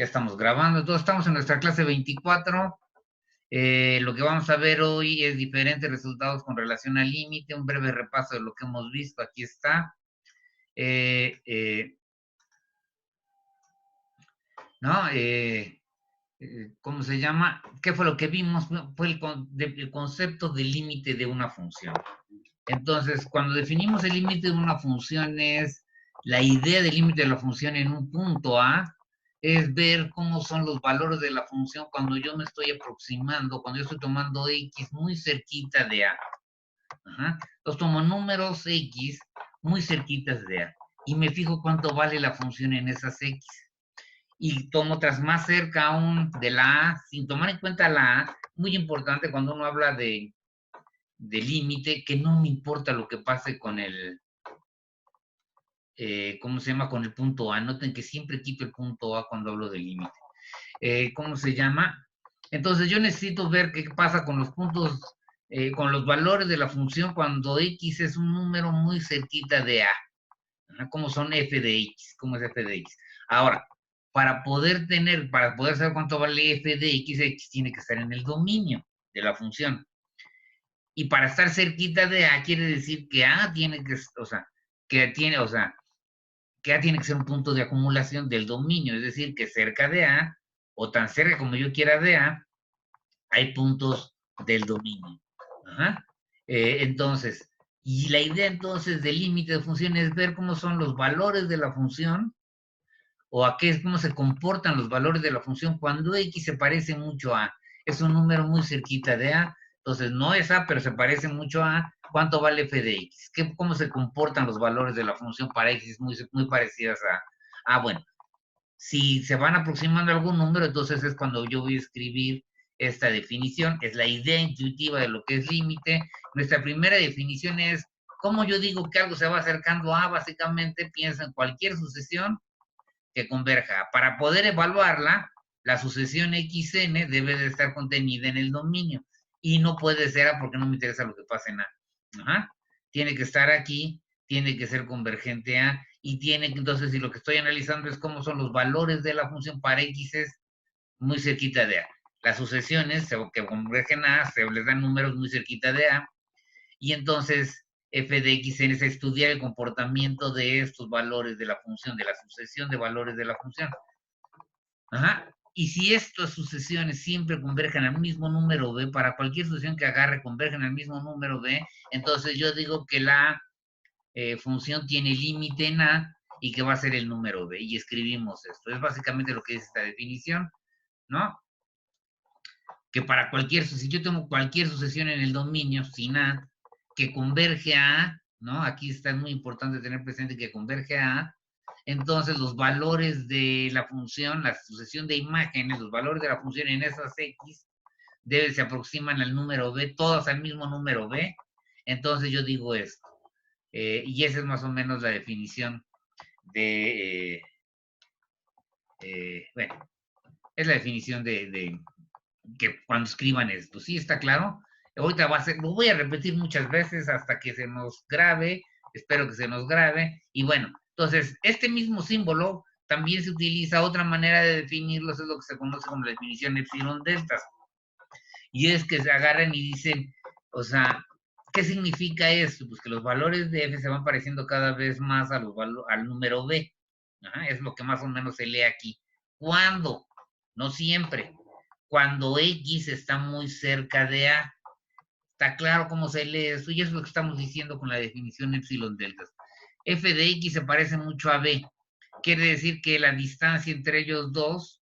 Ya estamos grabando, todos estamos en nuestra clase 24. Lo que vamos a ver hoy es diferentes resultados con relación al límite, un breve repaso de lo que hemos visto, aquí está. ¿No? ¿Cómo se llama? ¿Qué fue lo que vimos? Fue el concepto de límite de una función. Entonces, cuando definimos el límite de una función es la idea del límite de la función en un punto A, es ver cómo son los valores de la función cuando yo me estoy aproximando, cuando yo estoy tomando X muy cerquita de A. Ajá. Entonces tomo números X muy cerquitas de A y me fijo cuánto vale la función en esas X. Y tomo otras más cerca aún de la A, sin tomar en cuenta la A, muy importante cuando uno habla de límite, que no me importa lo que pase con el, ¿cómo se llama? Con el punto A. Noten que siempre quito el punto A cuando hablo de límite. ¿Cómo se llama? Entonces yo necesito ver qué pasa con los puntos, con los valores de la función cuando X es un número muy cerquita de A. ¿Cómo son f de X? ¿Cómo es f de X? Ahora, para poder saber cuánto vale f de X, X tiene que estar en el dominio de la función. Y para estar cerquita de A quiere decir que A tiene que, o sea, que A tiene que ser un punto de acumulación del dominio, es decir, que cerca de A, o tan cerca como yo quiera de A, hay puntos del dominio. Ajá. Entonces, y la idea entonces del límite de función es ver cómo son los valores de la función, o cómo se comportan los valores de la función cuando X se parece mucho a, es un número muy cerquita de A, entonces no es A, pero se parece mucho a, ¿cuánto vale f de X? ¿Cómo se comportan los valores de la función para X muy, muy parecidas a? Bueno, si se van aproximando a algún número, entonces es cuando yo voy a escribir esta definición, es la idea intuitiva de lo que es límite. Nuestra primera definición es, ¿cómo yo digo que algo se va acercando a? Básicamente piensa en cualquier sucesión que converja. Para poder evaluarla, la sucesión xn debe de estar contenida en el dominio y no puede ser A porque no me interesa lo que pase en A. Ajá. Tiene que estar aquí, tiene que ser convergente A y tiene que, entonces, si lo que estoy analizando es cómo son los valores de la función para X es muy cerquita de A. Las sucesiones que convergen a A se les dan números muy cerquita de A y entonces f de x es estudiar el comportamiento de estos valores de la función, de la sucesión de valores de la función. Ajá. Y si estas sucesiones siempre convergen al mismo número b, para cualquier sucesión que agarre convergen al mismo número b, entonces yo digo que la función tiene límite en a y que va a ser el número b. Y escribimos esto. Es básicamente lo que dice esta definición, ¿no? Que para si yo tengo cualquier sucesión en el dominio sin a, que converge a A, ¿no? Aquí está muy importante tener presente que converge a A, entonces los valores de la función, la sucesión de imágenes, los valores de la función en esas X, se aproximan al número B, todos al mismo número B, entonces yo digo esto. Y esa es más o menos la definición de, bueno, es la definición de que cuando escriban esto. ¿Sí está claro? Ahorita lo voy a repetir muchas veces hasta que se nos grabe, espero que se nos grabe, y bueno, entonces, este mismo símbolo también se utiliza, otra manera de definirlos es lo que se conoce como la definición epsilon deltas, y es que se agarran y dicen, o sea, ¿qué significa esto? Pues que los valores de f se van pareciendo cada vez más al número b. Ajá, es lo que más o menos se lee aquí. ¿Cuándo? No siempre. Cuando x está muy cerca de a. Está claro cómo se lee eso, y es lo que estamos diciendo con la definición epsilon deltas. F de x se parece mucho a b. Quiere decir que la distancia entre ellos dos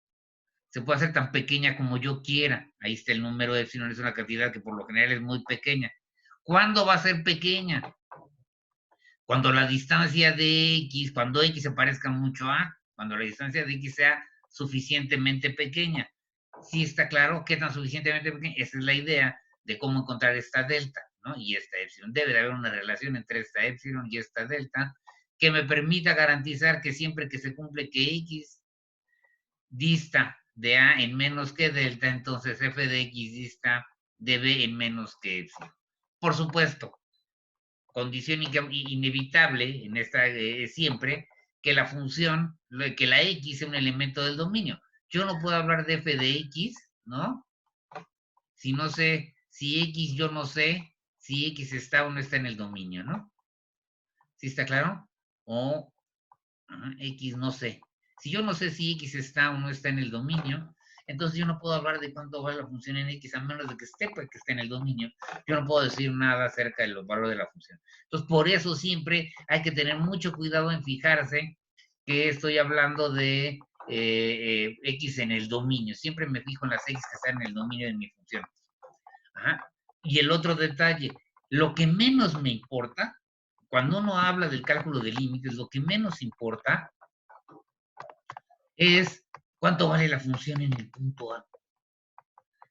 se puede hacer tan pequeña como yo quiera. Ahí está el número de epsilon, es una cantidad que por lo general es muy pequeña. ¿Cuándo va a ser pequeña? Cuando la distancia de x, cuando x se parezca mucho a, cuando la distancia de x sea suficientemente pequeña. ¿Sí está claro qué tan suficientemente pequeña? Esa es la idea de cómo encontrar esta delta, ¿no? Y esta epsilon. Debe de haber una relación entre esta epsilon y esta delta que me permita garantizar que siempre que se cumple que x dista de a en menos que delta, entonces f de x dista de b en menos que epsilon. Por supuesto, condición inevitable en esta siempre, que la función, que la x sea un elemento del dominio. Yo no puedo hablar de f de x, ¿no? Si no sé, si x yo no sé si x está o no está en el dominio, ¿no? ¿Sí está claro? O x no sé. Si yo no sé si x está o no está en el dominio, entonces yo no puedo hablar de cuánto vale la función en x a menos de que esté, pues, que esté en el dominio. Yo no puedo decir nada acerca de los valores de la función. Entonces, por eso siempre hay que tener mucho cuidado en fijarse que estoy hablando de x en el dominio. Siempre me fijo en las x que están en el dominio de mi función. Ajá. Y el otro detalle, lo que menos me importa, cuando uno habla del cálculo de límites, lo que menos importa es cuánto vale la función en el punto A.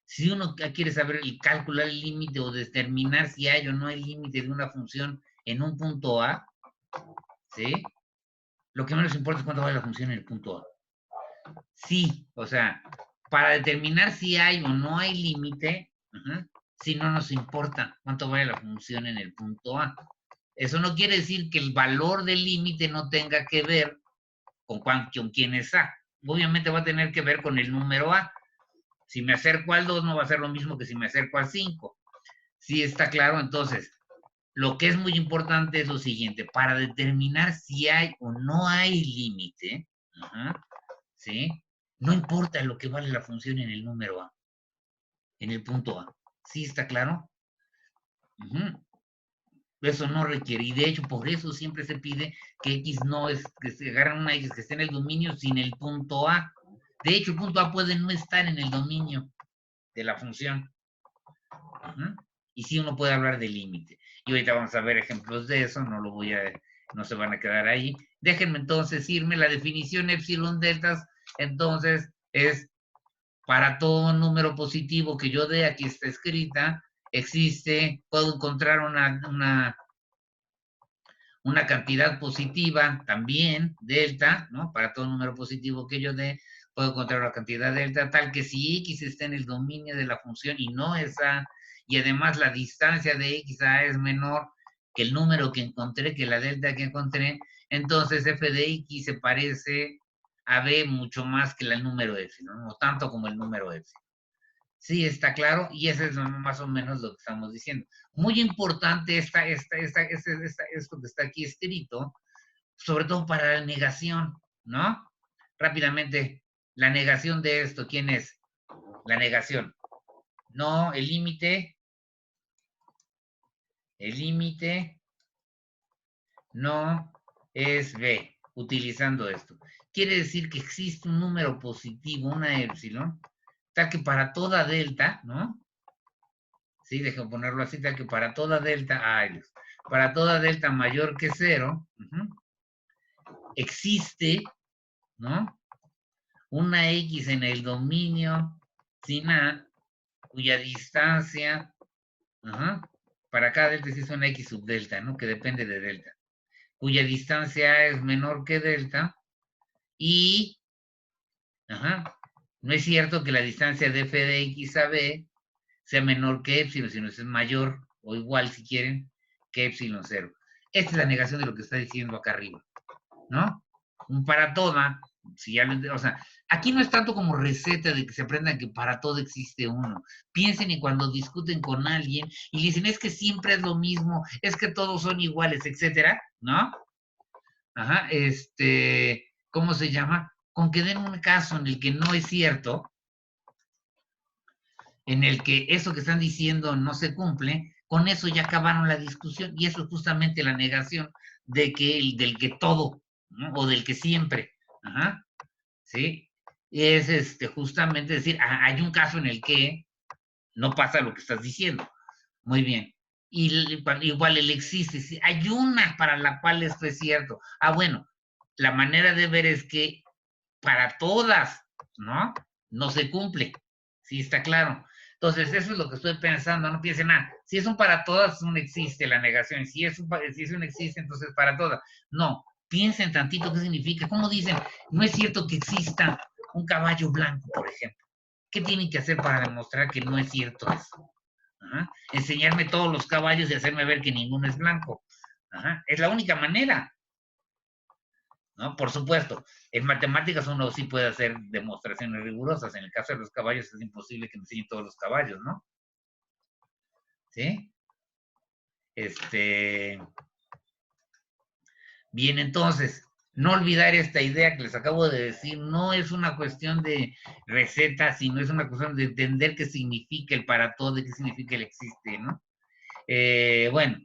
Si uno quiere saber calcular el límite o determinar si hay o no hay límite de una función en un punto A, ¿sí? Lo que menos importa es cuánto vale la función en el punto A. Sí, o sea, para determinar si hay o no hay límite, si no nos importa cuánto vale la función en el punto A. Eso no quiere decir que el valor del límite no tenga que ver con quién es A. Obviamente va a tener que ver con el número A. Si me acerco al 2 no va a ser lo mismo que si me acerco al 5. ¿Sí está claro? Entonces, lo que es muy importante es lo siguiente. Para determinar si hay o no hay límite, ¿sí? No importa lo que vale la función en el número A, en el punto A. ¿Sí está claro? Eso no requiere, y de hecho por eso siempre se pide que X no es, que se agarren una X que esté en el dominio sin el punto A. De hecho, el punto A puede no estar en el dominio de la función. Y sí uno puede hablar de límite. Y ahorita vamos a ver ejemplos de eso, no se van a quedar ahí. Déjenme entonces irme, la definición epsilon deltas, entonces es para todo número positivo que yo dé, aquí está escrita, puedo encontrar una cantidad positiva también, delta, ¿no? Para todo número positivo que yo dé, puedo encontrar una cantidad delta tal que si x está en el dominio de la función y no es a, y además la distancia de x a es menor que el número que encontré, que la delta que encontré, entonces f de x se parece a b mucho más que el número epsilon, no tanto como el número epsilon. Sí, está claro, y eso es más o menos lo que estamos diciendo. Muy importante esto que está aquí escrito, sobre todo para la negación, ¿no? Rápidamente, la negación de esto, ¿quién es? La negación. No, el límite no es B, utilizando esto. Quiere decir que existe un número positivo, una epsilon, tal que para toda delta, ¿no? Sí, déjame ponerlo así, tal que para toda delta, para toda delta mayor que 0, existe, ¿no? Una X en el dominio sin A, cuya distancia, para cada delta existe una X subdelta, ¿no? Que depende de delta, cuya distancia A es menor que delta, y, no es cierto que la distancia de f de X a B sea menor que epsilon, sino es mayor o igual, si quieren, que epsilon 0. Esta es la negación de lo que está diciendo acá arriba, ¿no? Un para toda, si ya o sea, aquí no es tanto como receta de que se aprendan que para todo existe uno. Piensen en cuando discuten con alguien y dicen, es que siempre es lo mismo, es que todos son iguales, etcétera, ¿no? ¿Cómo se llama? Con que den un caso en el que no es cierto, en el que eso que están diciendo no se cumple, con eso ya acabaron la discusión, y eso es justamente la negación del que todo, ¿no? O del que siempre, ¿sí? Es justamente decir, hay un caso en el que no pasa lo que estás diciendo. Muy bien. Y igual él existe, ¿sí? Hay una para la cual esto es cierto. Bueno, la manera de ver es que para todas, ¿no? No se cumple, ¿sí está claro? Entonces, eso es lo que estoy pensando, no piensen nada. Si es un para todas, no existe la negación. Si es un existe, entonces para todas. No, piensen tantito qué significa. ¿Cómo dicen? No es cierto que exista un caballo blanco, por ejemplo. ¿Qué tienen que hacer para demostrar que no es cierto eso? Enseñarme todos los caballos y hacerme ver que ninguno es blanco. Es la única manera. ¿no? Por supuesto, en matemáticas uno sí puede hacer demostraciones rigurosas. En el caso de los caballos es imposible que me enseñen todos los caballos, ¿no? ¿Sí? Bien, entonces, no olvidar esta idea que les acabo de decir, no es una cuestión de receta, sino es una cuestión de entender qué significa el para todo y qué significa el existe, ¿no? Bueno,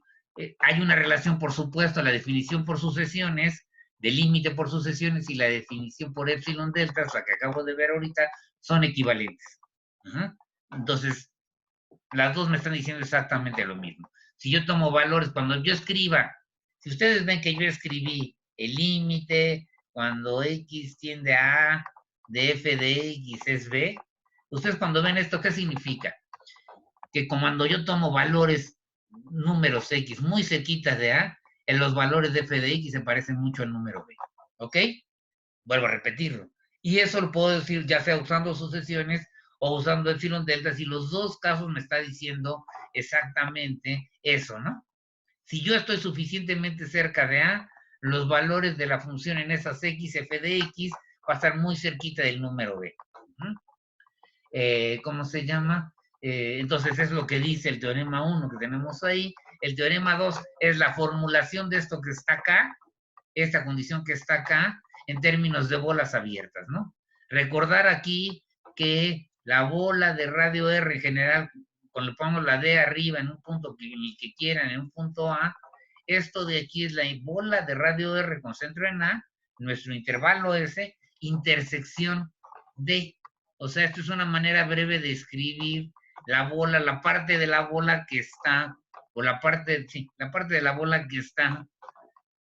hay una relación, por supuesto, la definición por sucesiones, del límite por sucesiones y la definición por epsilon deltas, la que acabo de ver ahorita, son equivalentes. Entonces, las dos me están diciendo exactamente lo mismo. Si yo tomo valores, cuando yo escriba, si ustedes ven que yo escribí el límite, cuando X tiende a A, de f de X es B, ustedes cuando ven esto, ¿qué significa? Que cuando yo tomo valores, números X muy cerquitas de A, en los valores de f de X se parecen mucho al número B. ¿Ok? Vuelvo a repetirlo. Y eso lo puedo decir ya sea usando sucesiones o usando epsilon deltas, y los dos casos me está diciendo exactamente eso, ¿no? Si yo estoy suficientemente cerca de A, los valores de la función en esas X, f de X, va a estar muy cerquita del número B. ¿Cómo se llama? Entonces es lo que dice el teorema 1 que tenemos ahí. El teorema 2 es la formulación de esto que está acá, esta condición que está acá, en términos de bolas abiertas, ¿no? Recordar aquí que la bola de radio R en general, cuando le pongo la D arriba en un punto que, el que quieran, en un punto A, esto de aquí es la bola de radio R con centro en A, nuestro intervalo S, intersección D. O sea, esto es una manera breve de escribir la bola, la parte de la bola que está, o la parte, sí, la parte de la bola que está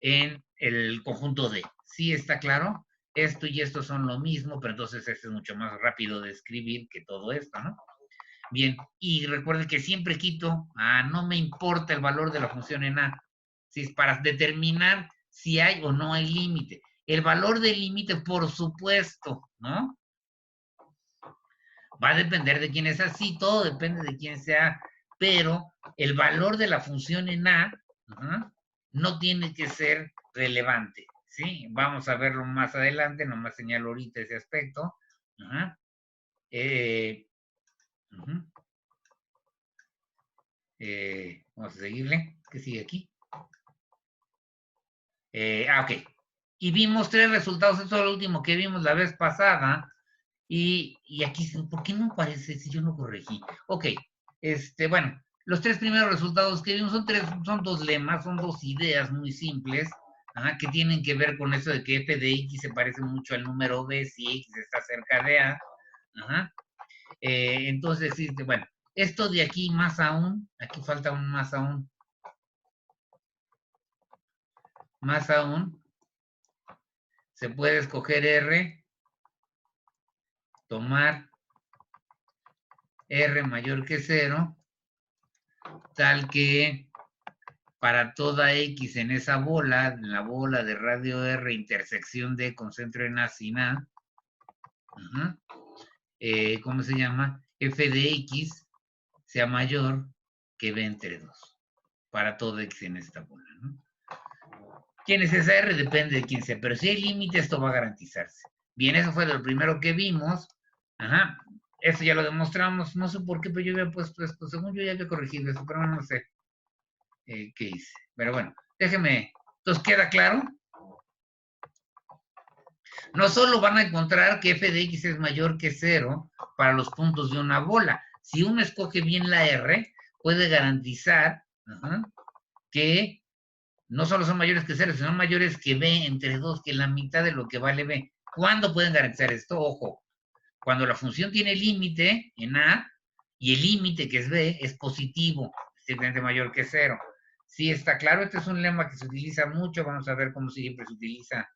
en el conjunto D. ¿Sí está claro? Esto y esto son lo mismo, pero entonces este es mucho más rápido de escribir que todo esto, ¿no? Bien, y recuerden que siempre quito, no me importa el valor de la función en A, si es para determinar si hay o no hay límite. El valor del límite, por supuesto, ¿no? Va a depender de quién es así, todo depende de quién sea, pero el valor de la función en A no tiene que ser relevante, ¿sí? Vamos a verlo más adelante, nomás señalo ahorita ese aspecto. Vamos a seguirle. ¿Qué sigue aquí? Ok. Y vimos 3 resultados, esto es lo último que vimos la vez pasada. Y aquí, ¿por qué no aparece si yo no corregí? Ok, bueno, los 3 primeros resultados que vimos son 2 lemas, son 2 ideas muy simples, que tienen que ver con eso de que f de x se parece mucho al número b si x está cerca de a. Entonces, bueno, esto de aquí más aún, aquí falta un más aún, se puede escoger R, tomar R mayor que 0, tal que para toda X en esa bola, en la bola de radio R, intersección D con centro en A sin A, ¿cómo se llama? F de X sea mayor que B entre 2, para todo X en esta bola, ¿no? ¿Quién es esa R? Depende de quién sea, pero si hay límite, esto va a garantizarse. Bien, eso fue lo primero que vimos. Eso ya lo demostramos, no sé por qué, pero yo había puesto esto, según yo ya había corregido eso, pero no sé qué hice. Pero bueno, déjeme, entonces, ¿queda claro? No solo van a encontrar que f de x es mayor que 0 para los puntos de una bola. Si uno escoge bien la R, puede garantizar que no solo son mayores que 0, sino mayores que B entre 2, que es la mitad de lo que vale B. ¿Cuándo pueden garantizar esto? Ojo, cuando la función tiene límite en A y el límite, que es B, es positivo, estrictamente mayor que 0. Sí, está claro, este es un lema que se utiliza mucho, vamos a ver cómo siempre se utiliza.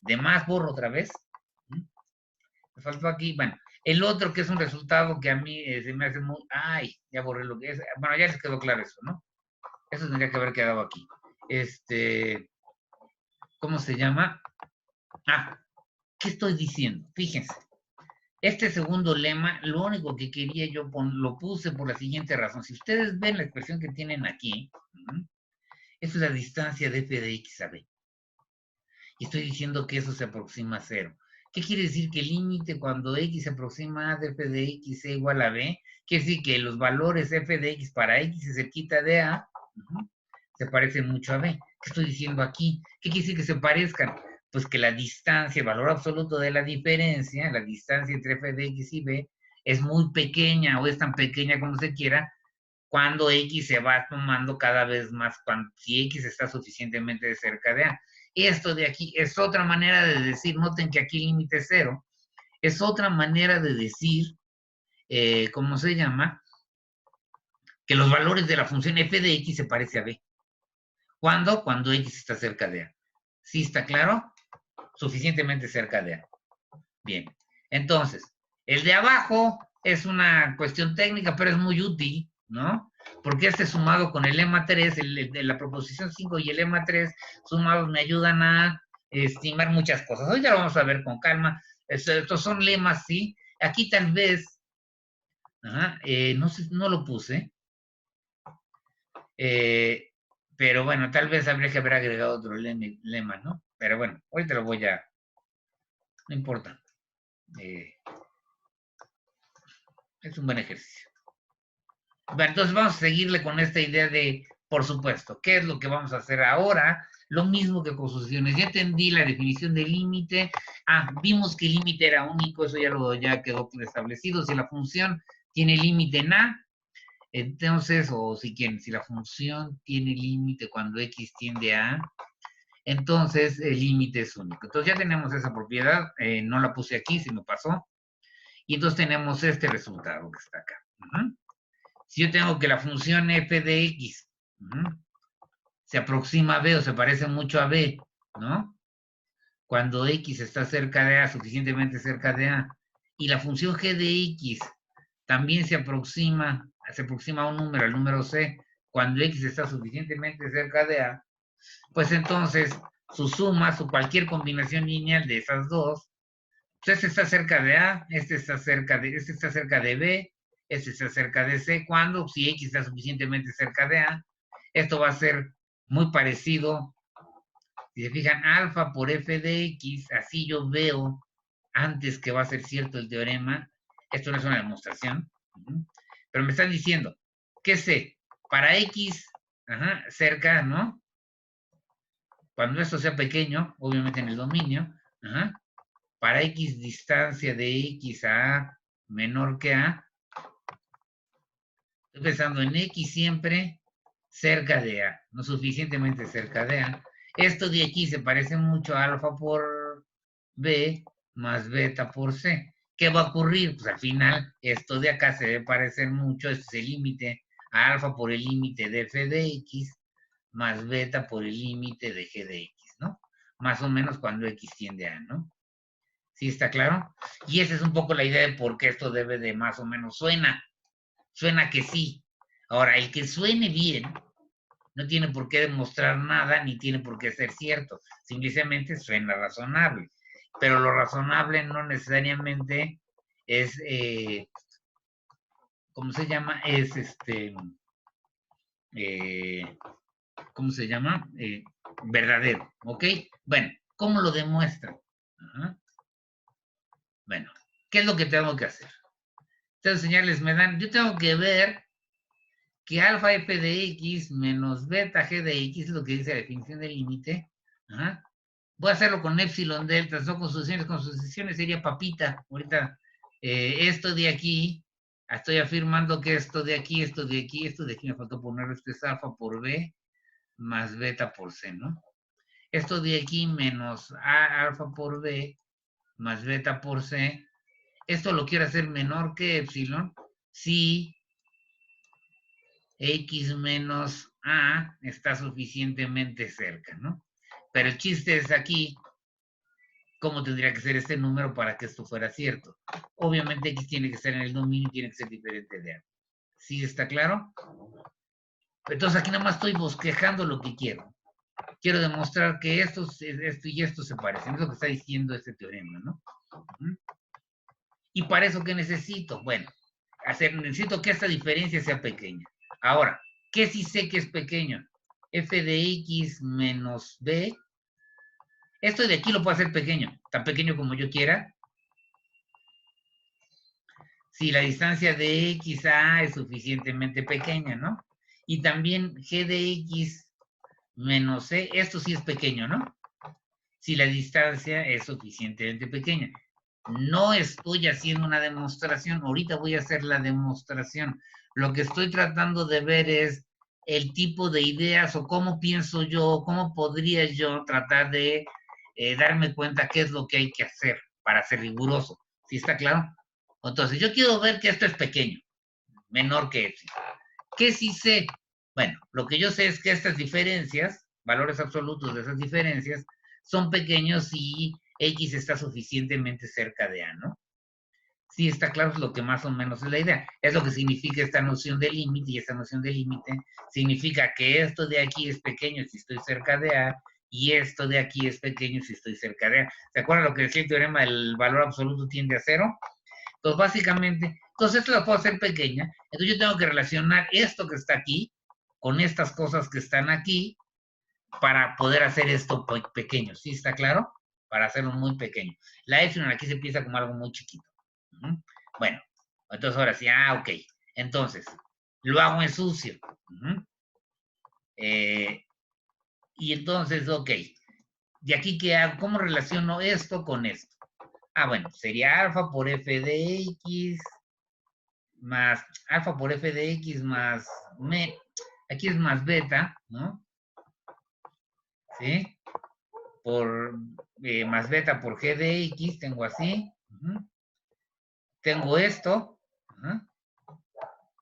De más, borro otra vez. Me faltó aquí, bueno, el otro que es un resultado que a mí se me hace muy, ya borré lo que es, bueno, ya les quedó claro eso, ¿no? Eso tendría que haber quedado aquí. ¿Cómo se llama? ¿Qué estoy diciendo? Fíjense. Este segundo lema, lo único que quería yo lo puse por la siguiente razón. Si ustedes ven la expresión que tienen aquí, esa es la distancia de f de x a b. y estoy diciendo que eso se aproxima a 0. ¿Qué quiere decir? Que el límite cuando x se aproxima a de f de x sea igual a b, quiere decir que los valores f de x para x se cerquita de a, se parecen mucho a b. ¿Qué estoy diciendo aquí? ¿Qué quiere decir que se parezcan? Pues que la distancia, el valor absoluto de la diferencia, la distancia entre f de x y b, es muy pequeña o es tan pequeña como se quiera, cuando x se va tomando cada vez más, si x está suficientemente cerca de a. Esto de aquí es otra manera de decir, noten que aquí el límite es 0, es otra manera de decir, ¿cómo se llama? Que los valores de la función f de x se parece a b. ¿Cuándo? Cuando x está cerca de a. ¿Sí está claro? Suficientemente cerca de a. Bien. Entonces, el de abajo es una cuestión técnica, pero es muy útil, ¿no? Porque este sumado con el lema 3, la proposición 5 y el lema 3 sumados me ayudan a estimar muchas cosas. Hoy ya lo vamos a ver con calma. Estos son lemas, ¿sí? Aquí tal vez, no sé, no lo puse, pero bueno, tal vez habría que haber agregado otro lema, ¿no? Pero bueno, ahorita lo voy a... No importa. Es un buen ejercicio. Bueno, entonces vamos a seguirle con esta idea de, por supuesto, ¿qué es lo que vamos a hacer ahora? Lo mismo que con sucesiones. Ya entendí la definición del límite. Vimos que el límite era único, eso ya quedó establecido. Si la función tiene límite en A, entonces, o si la función tiene límite cuando X tiende a A, entonces el límite es único. Entonces ya tenemos esa propiedad, no la puse aquí, se me pasó. Y entonces tenemos este resultado que está acá. Si yo tengo que la función f de x se aproxima a b o se parece mucho a b, ¿no? Cuando x está cerca de a, suficientemente cerca de a, y la función g de x también se aproxima a un número, al número c, cuando x está suficientemente cerca de a, pues entonces su suma, su cualquier combinación lineal de esas dos, pues este está cerca de a, este está cerca de b, este está cerca de c. ¿Cuándo? Si x está suficientemente cerca de a, esto va a ser muy parecido. Si se fijan, alfa por f de x, así yo veo antes que va a ser cierto el teorema. Esto no es una demostración, pero me están diciendo que c para x cerca, ¿no? Cuando esto sea pequeño, obviamente en el dominio, para x distancia de x a a menor que a, estoy pensando en x siempre cerca de a, no suficientemente cerca de a. Esto de aquí se parece mucho a alfa por b más beta por c. ¿Qué va a ocurrir? Pues al final esto de acá se debe parecer mucho, este es el límite a alfa por el límite de f de x más beta por el límite de g de x, ¿no? Más o menos cuando x tiende a, ¿no? ¿Sí está claro? Y esa es un poco la idea de por qué esto debe de más o menos suena que sí. Ahora, el que suene bien no tiene por qué demostrar nada ni tiene por qué ser cierto, simplemente suena razonable, pero lo razonable no necesariamente es, ¿cómo se llama? Es ¿cómo se llama? Verdadero, ¿ok? Bueno, ¿cómo lo demuestran? Bueno, ¿qué es lo que tengo que hacer? Estas señales me dan, yo tengo que ver que alfa f de x menos beta g de x es lo que dice la definición del límite. Voy a hacerlo con epsilon delta, no con sucesiones sería papita. Ahorita, esto de aquí, estoy afirmando que esto de aquí, me faltó poner esto es alfa por b más beta por c, ¿no? Esto de aquí menos a alfa por b más beta por c, esto lo quiero hacer menor que epsilon si x menos a está suficientemente cerca, ¿no? Pero el chiste es aquí, ¿cómo tendría que ser este número para que esto fuera cierto? Obviamente x tiene que estar en el dominio y tiene que ser diferente de a. ¿Sí está claro? Entonces aquí nada más estoy bosquejando lo que quiero. Quiero demostrar que esto y esto se parecen. Es lo que está diciendo este teorema, ¿no? ¿Y para eso qué necesito? Bueno, necesito que esta diferencia sea pequeña. Ahora, ¿qué sí sé que es pequeño? F de x menos b Esto de aquí lo puedo hacer pequeño, tan pequeño como yo quiera. Si la distancia de x a A es suficientemente pequeña, ¿no? Y también g de x menos c, esto sí es pequeño, ¿no? Si la distancia es suficientemente pequeña. No estoy haciendo una demostración, ahorita voy a hacer la demostración. Lo que estoy tratando de ver es el tipo de ideas o cómo pienso yo, cómo podría yo tratar de darme cuenta qué es lo que hay que hacer para ser riguroso. ¿Sí está claro? Entonces, yo quiero ver que esto es pequeño, menor que x. ¿Qué sí sé? Bueno, lo que yo sé es que estas diferencias, valores absolutos de esas diferencias, son pequeños si x está suficientemente cerca de a, ¿no? Sí, está claro, es lo que más o menos es la idea. Es lo que significa esta noción de límite, y esta noción de límite significa que esto de aquí es pequeño si estoy cerca de a, y esto de aquí es pequeño si estoy cerca de a. ¿Se acuerdan lo que decía el teorema? El valor absoluto tiende a cero. Entonces, básicamente, entonces esto lo puedo hacer pequeña. Entonces yo tengo que relacionar esto que está aquí con estas cosas que están aquí para poder hacer esto pequeño. ¿Sí está claro? Para hacerlo muy pequeño. La epsilon aquí se empieza como algo muy chiquito. Bueno, entonces ahora sí, ok. Entonces, lo hago en sucio. Y entonces, ok. ¿De aquí qué hago? ¿Cómo relaciono esto con esto? Ah, bueno, sería alfa por f de x más alfa por f de x más aquí es más beta, ¿no? ¿Sí? Por más beta por g de x, tengo así. Tengo esto,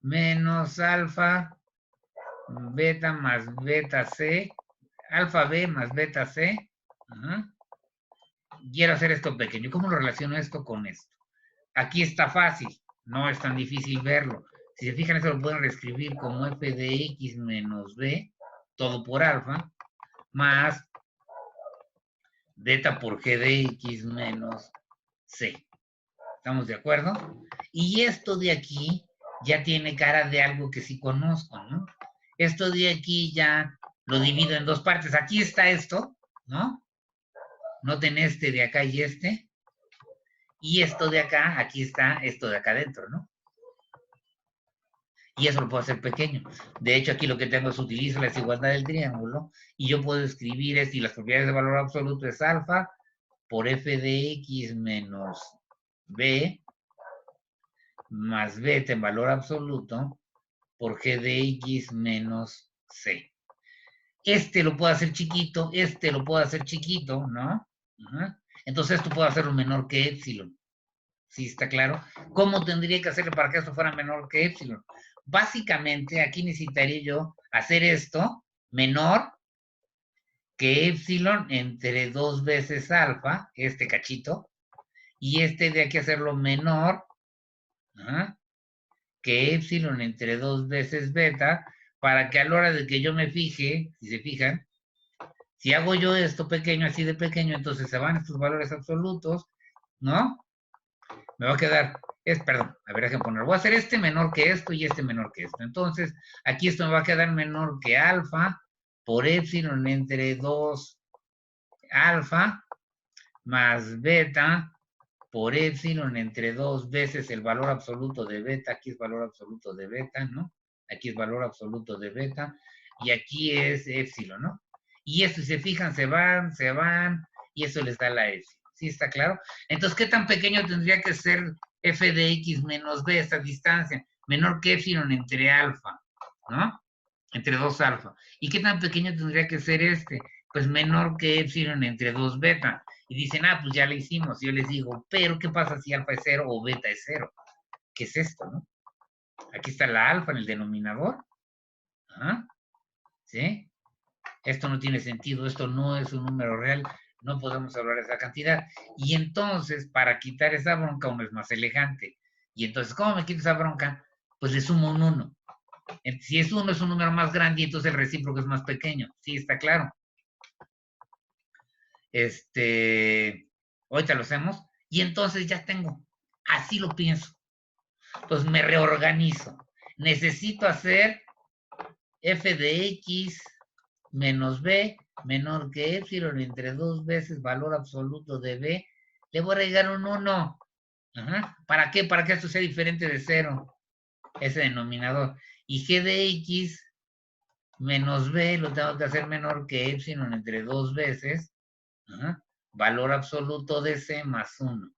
menos alfa beta más beta c, alfa b más beta c. Quiero hacer esto pequeño. ¿Cómo lo relaciono esto con esto? Aquí está fácil, no es tan difícil verlo. Si se fijan, eso lo pueden reescribir como f de x menos b, todo por alfa, más beta por g de x menos c. ¿Estamos de acuerdo? Y esto de aquí ya tiene cara de algo que sí conozco, ¿no? Esto de aquí ya lo divido en dos partes. Aquí está esto, ¿no? Noten este de acá y este. Y esto de acá, aquí está esto de acá adentro, ¿no? Y eso lo puedo hacer pequeño. De hecho, aquí lo que tengo es utilizo la desigualdad del triángulo y yo puedo escribir esto y las propiedades de valor absoluto es alfa por f de x menos b más beta en valor absoluto por g de x menos c. Este lo puedo hacer chiquito, este lo puedo hacer chiquito, ¿no? Entonces esto puedo hacerlo menor que epsilon. ¿Sí está claro? ¿Cómo tendría que hacerlo para que esto fuera menor que epsilon? Básicamente, aquí necesitaría yo hacer esto menor que epsilon entre 2 veces alfa, este cachito, y este de aquí hacerlo menor que epsilon entre 2 veces beta, para que a la hora de que yo me fije, si se fijan, si hago yo esto pequeño, así de pequeño, entonces se van estos valores absolutos, ¿no? Me va a quedar, perdón, a ver, déjenme poner, voy a hacer este menor que esto y este menor que esto. Entonces, aquí esto me va a quedar menor que alfa por epsilon entre 2 alfa más beta por epsilon entre 2 veces el valor absoluto de beta. Aquí es valor absoluto de beta, ¿no? Aquí es valor absoluto de beta y aquí es epsilon, ¿no? Y esto, si se fijan, se van, y eso les da la epsilon. ¿Sí está claro? Entonces, ¿qué tan pequeño tendría que ser f de x menos b, esta distancia? Menor que epsilon entre alfa, ¿no? Entre 2 alfa. ¿Y qué tan pequeño tendría que ser este? Pues menor que epsilon entre 2 beta. Y dicen, pues ya lo hicimos. Y yo les digo, pero ¿qué pasa si alfa es 0 o beta es 0? ¿Qué es esto, no? Aquí está la alfa en el denominador. ¿Sí? Esto no tiene sentido, esto no es un número real, no podemos hablar de esa cantidad. Y entonces, para quitar esa bronca, uno es más elegante. Y entonces, ¿cómo me quito esa bronca? Pues le sumo un 1. Si es 1, es un número más grande y entonces el recíproco es más pequeño. Sí, está claro. Ahorita lo hacemos. Y entonces ya tengo. Así lo pienso. Pues me reorganizo. Necesito hacer f de x menos b menor que epsilon entre 2 veces valor absoluto de b, le voy a agregar un 1. Ajá. ¿Para qué? Para que esto sea diferente de 0, ese denominador. Y g de x menos b lo tengo que hacer menor que epsilon entre 2 veces, ajá, valor absoluto de c más 1.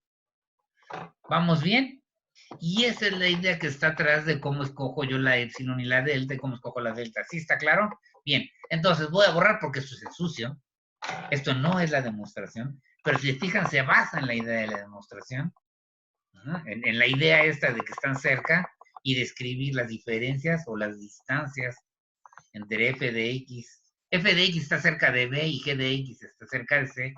¿Vamos bien? Y esa es la idea que está atrás de cómo escojo yo la epsilon y la delta y cómo escojo la delta. ¿Sí está claro? Bien, entonces voy a borrar porque esto es el sucio. Esto no es la demostración, pero si se fijan, se basa en la idea de la demostración, en la idea esta de que están cerca y describir las diferencias o las distancias entre f de x. F de x está cerca de b y g de x está cerca de c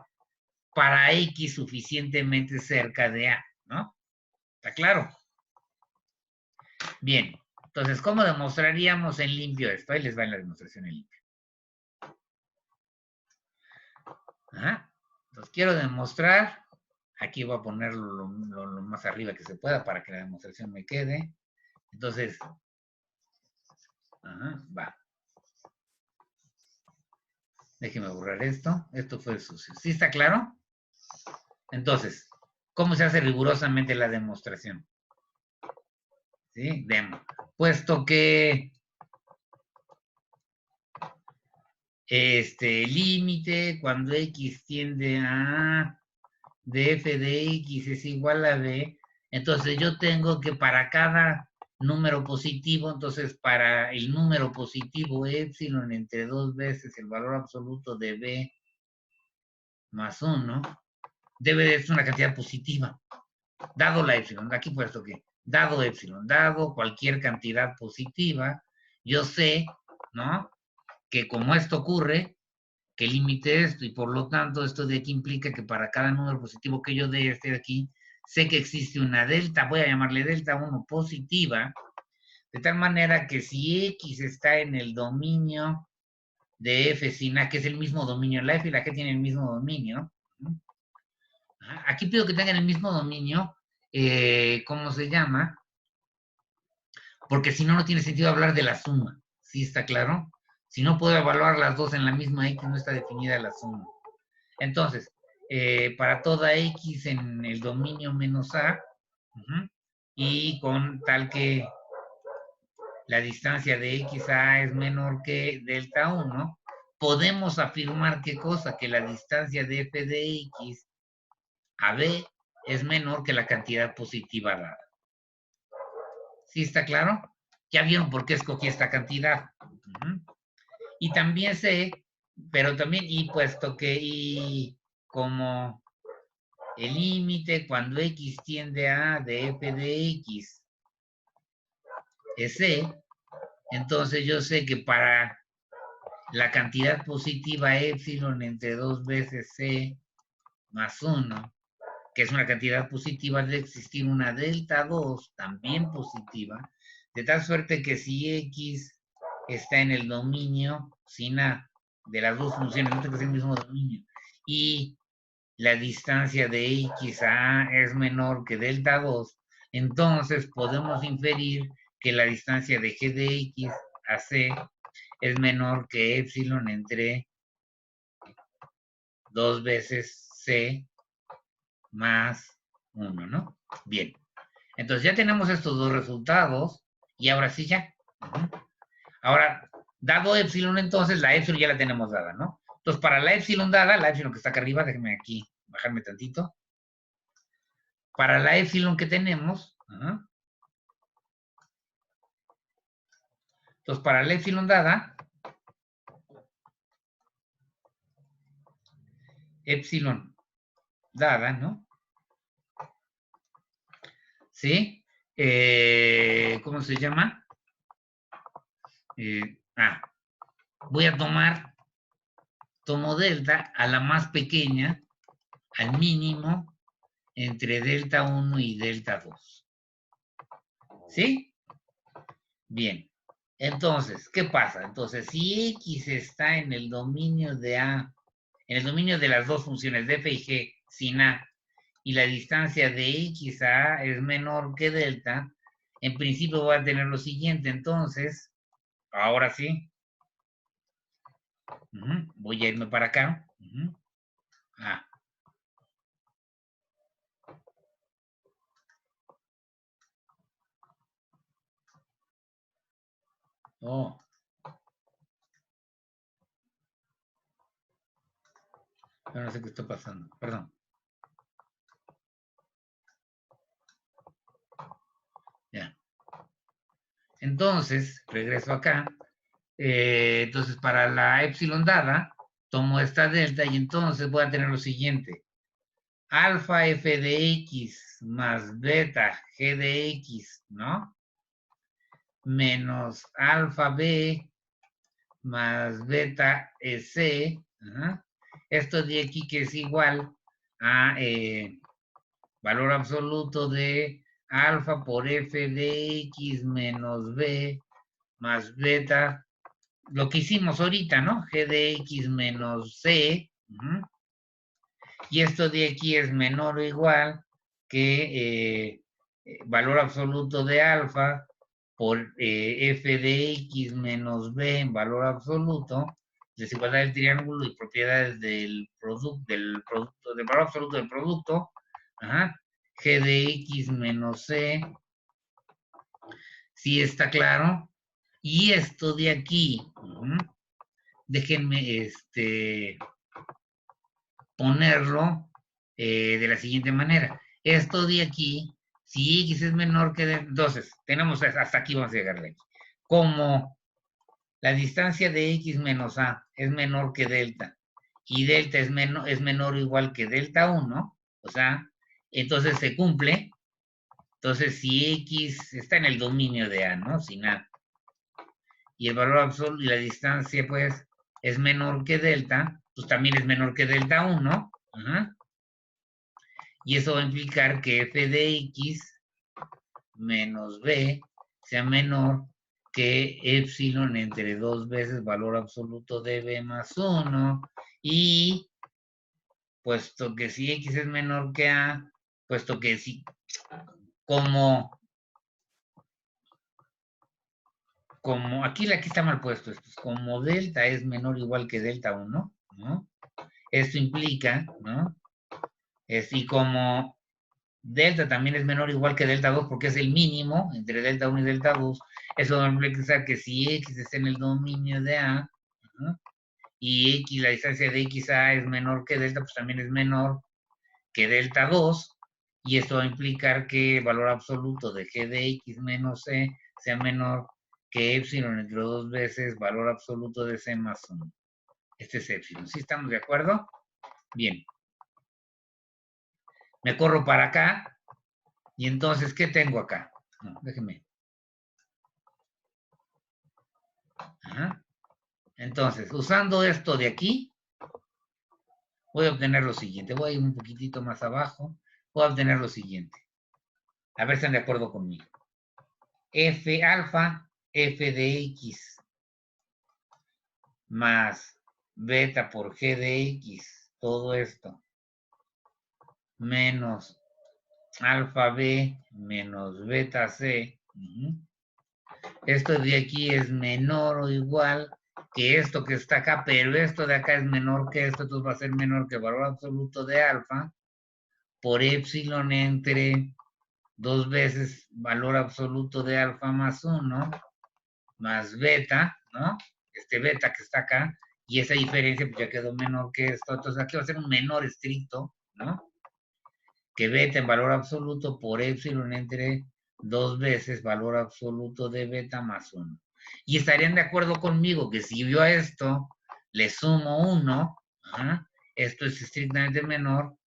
para x suficientemente cerca de a, ¿no? ¿Está claro? Bien, entonces, ¿cómo demostraríamos en limpio esto? Ahí les va en la demostración en limpio. Ajá. Entonces, quiero demostrar, aquí voy a ponerlo lo más arriba que se pueda para que la demostración me quede. Entonces, ajá, va. Déjeme borrar esto. Esto fue sucio. ¿Sí está claro? Entonces, ¿cómo se hace rigurosamente la demostración? ¿Sí? Demo. Puesto que límite cuando x tiende a de f de x es igual a b, entonces yo tengo que para cada número positivo, entonces para el número positivo epsilon entre 2 veces el valor absoluto de b más 1, debe de ser una cantidad positiva, dado la epsilon, aquí puesto que, dado epsilon, dado cualquier cantidad positiva, yo sé, ¿no? Que como esto ocurre, que límite esto, y por lo tanto esto de aquí implica que para cada número positivo que yo dé de aquí, sé que existe una delta, voy a llamarle delta 1 positiva, de tal manera que si x está en el dominio de f sin a, que es el mismo dominio, la f y la g tienen el mismo dominio, aquí pido que tengan el mismo dominio, ¿cómo se llama? Porque si no, no tiene sentido hablar de la suma, ¿sí está claro? Si no puedo evaluar las dos en la misma x, no está definida la suma. Entonces, para toda x en el dominio menos a, y con tal que la distancia de x a es menor que delta 1, podemos afirmar qué cosa, que la distancia de f de x a b es menor que la cantidad positiva dada. ¿Sí está claro? Ya vieron por qué escogí esta cantidad. Y también sé, pero también, y puesto que, y como el límite cuando x tiende a de f de x es c, entonces yo sé que para la cantidad positiva epsilon entre 2 veces c más 1, que es una cantidad positiva, debe existir una delta 2 también positiva, de tal suerte que si x está en el dominio sin a de las dos funciones, no tengo que ser el mismo dominio, y la distancia de x a a es menor que delta 2, entonces podemos inferir que la distancia de g de x a c es menor que epsilon entre 2 veces c más 1, ¿no? Bien. Entonces ya tenemos estos dos resultados y ahora sí ya. Ahora, dado epsilon, entonces la epsilon ya la tenemos dada, ¿no? Entonces, para la epsilon dada, la epsilon que está acá arriba, déjenme aquí bajarme tantito. Para la epsilon que tenemos, entonces para la epsilon dada, epsilon dada, ¿no? ¿Sí? ¿Cómo se llama? Voy a tomo delta a la más pequeña, al mínimo, entre delta 1 y delta 2. ¿Sí? Bien. Entonces, ¿qué pasa? Entonces, si x está en el dominio de a, en el dominio de las dos funciones de f y g sin a, y la distancia de x a a es menor que delta, en principio voy a tener lo siguiente. Entonces, ahora sí, Voy a irme para acá. Ah. Oh. No sé qué está pasando. Perdón. Ya. Entonces, regreso acá. Entonces, para la epsilon dada, tomo esta delta y entonces voy a tener lo siguiente. Alfa f de x más beta g de x, ¿no? Menos alfa b más beta c. Esto de aquí que es igual a valor absoluto de alfa por f de x menos b más beta, lo que hicimos ahorita, ¿no? G de x menos c. Y esto de aquí es menor o igual que valor absoluto de alfa por f de x menos b en valor absoluto, desigualdad del triángulo y propiedades del producto, del valor absoluto del producto, g de x menos c, sí está claro. Y esto de aquí, déjenme ponerlo de la siguiente manera. Esto de aquí, si x es menor que... entonces, tenemos hasta aquí, vamos a llegarle. Como la distancia de x menos a es menor que delta, y delta es menor o igual que delta 1, o sea, entonces se cumple. Entonces, si x está en el dominio de a, ¿no? Sin a, y el valor absoluto y la distancia, pues, es menor que delta, pues también es menor que delta 1, y eso va a implicar que f de x menos b sea menor que epsilon entre 2 veces valor absoluto de b más 1, y puesto que si x es menor que a, puesto que si, como aquí está mal puesto esto, como delta es menor o igual que delta 1, ¿no? Esto implica, ¿no? Y como delta también es menor o igual que delta 2 porque es el mínimo entre delta 1 y delta 2, eso va a implicar que si x está en el dominio de a, y x, la distancia de x a es menor que delta, pues también es menor que delta 2, y esto va a implicar que el valor absoluto de g de x menos c sea menor que epsilon entre 2 veces valor absoluto de c más 1. Este es epsilon. ¿Sí estamos de acuerdo? Bien. Me corro para acá, y entonces, ¿qué tengo acá? No, déjenme. Entonces, usando esto de aquí, voy a obtener lo siguiente. Voy a ir un poquitito más abajo. Voy a obtener lo siguiente. A ver si están de acuerdo conmigo. F alfa, f de x, más beta por g de x, todo esto, menos alfa b menos beta c. Esto de aquí es menor o igual que esto que está acá, pero esto de acá es menor que esto, entonces va a ser menor que el valor absoluto de alfa por epsilon entre 2 veces valor absoluto de alfa más 1 más beta, ¿no? Este beta que está acá, y esa diferencia pues ya quedó menor que esto, entonces aquí va a ser un menor estricto, ¿no? Que beta en valor absoluto por epsilon entre 2 veces valor absoluto de beta más 1. Y estarían de acuerdo conmigo que si yo a esto le sumo 1, esto es estrictamente menor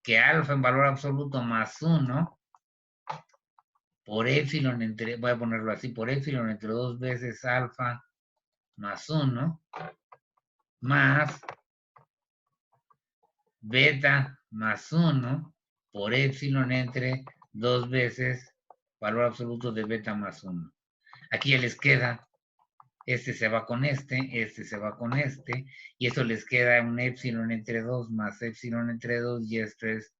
que alfa en valor absoluto más 1 por epsilon entre, voy a ponerlo así, por epsilon entre 2 veces alfa más 1 más beta más 1 por epsilon entre 2 veces valor absoluto de beta más 1. Aquí ya les queda, este se va con este se va con este, y eso les queda un epsilon entre 2 más epsilon entre 2, y esto es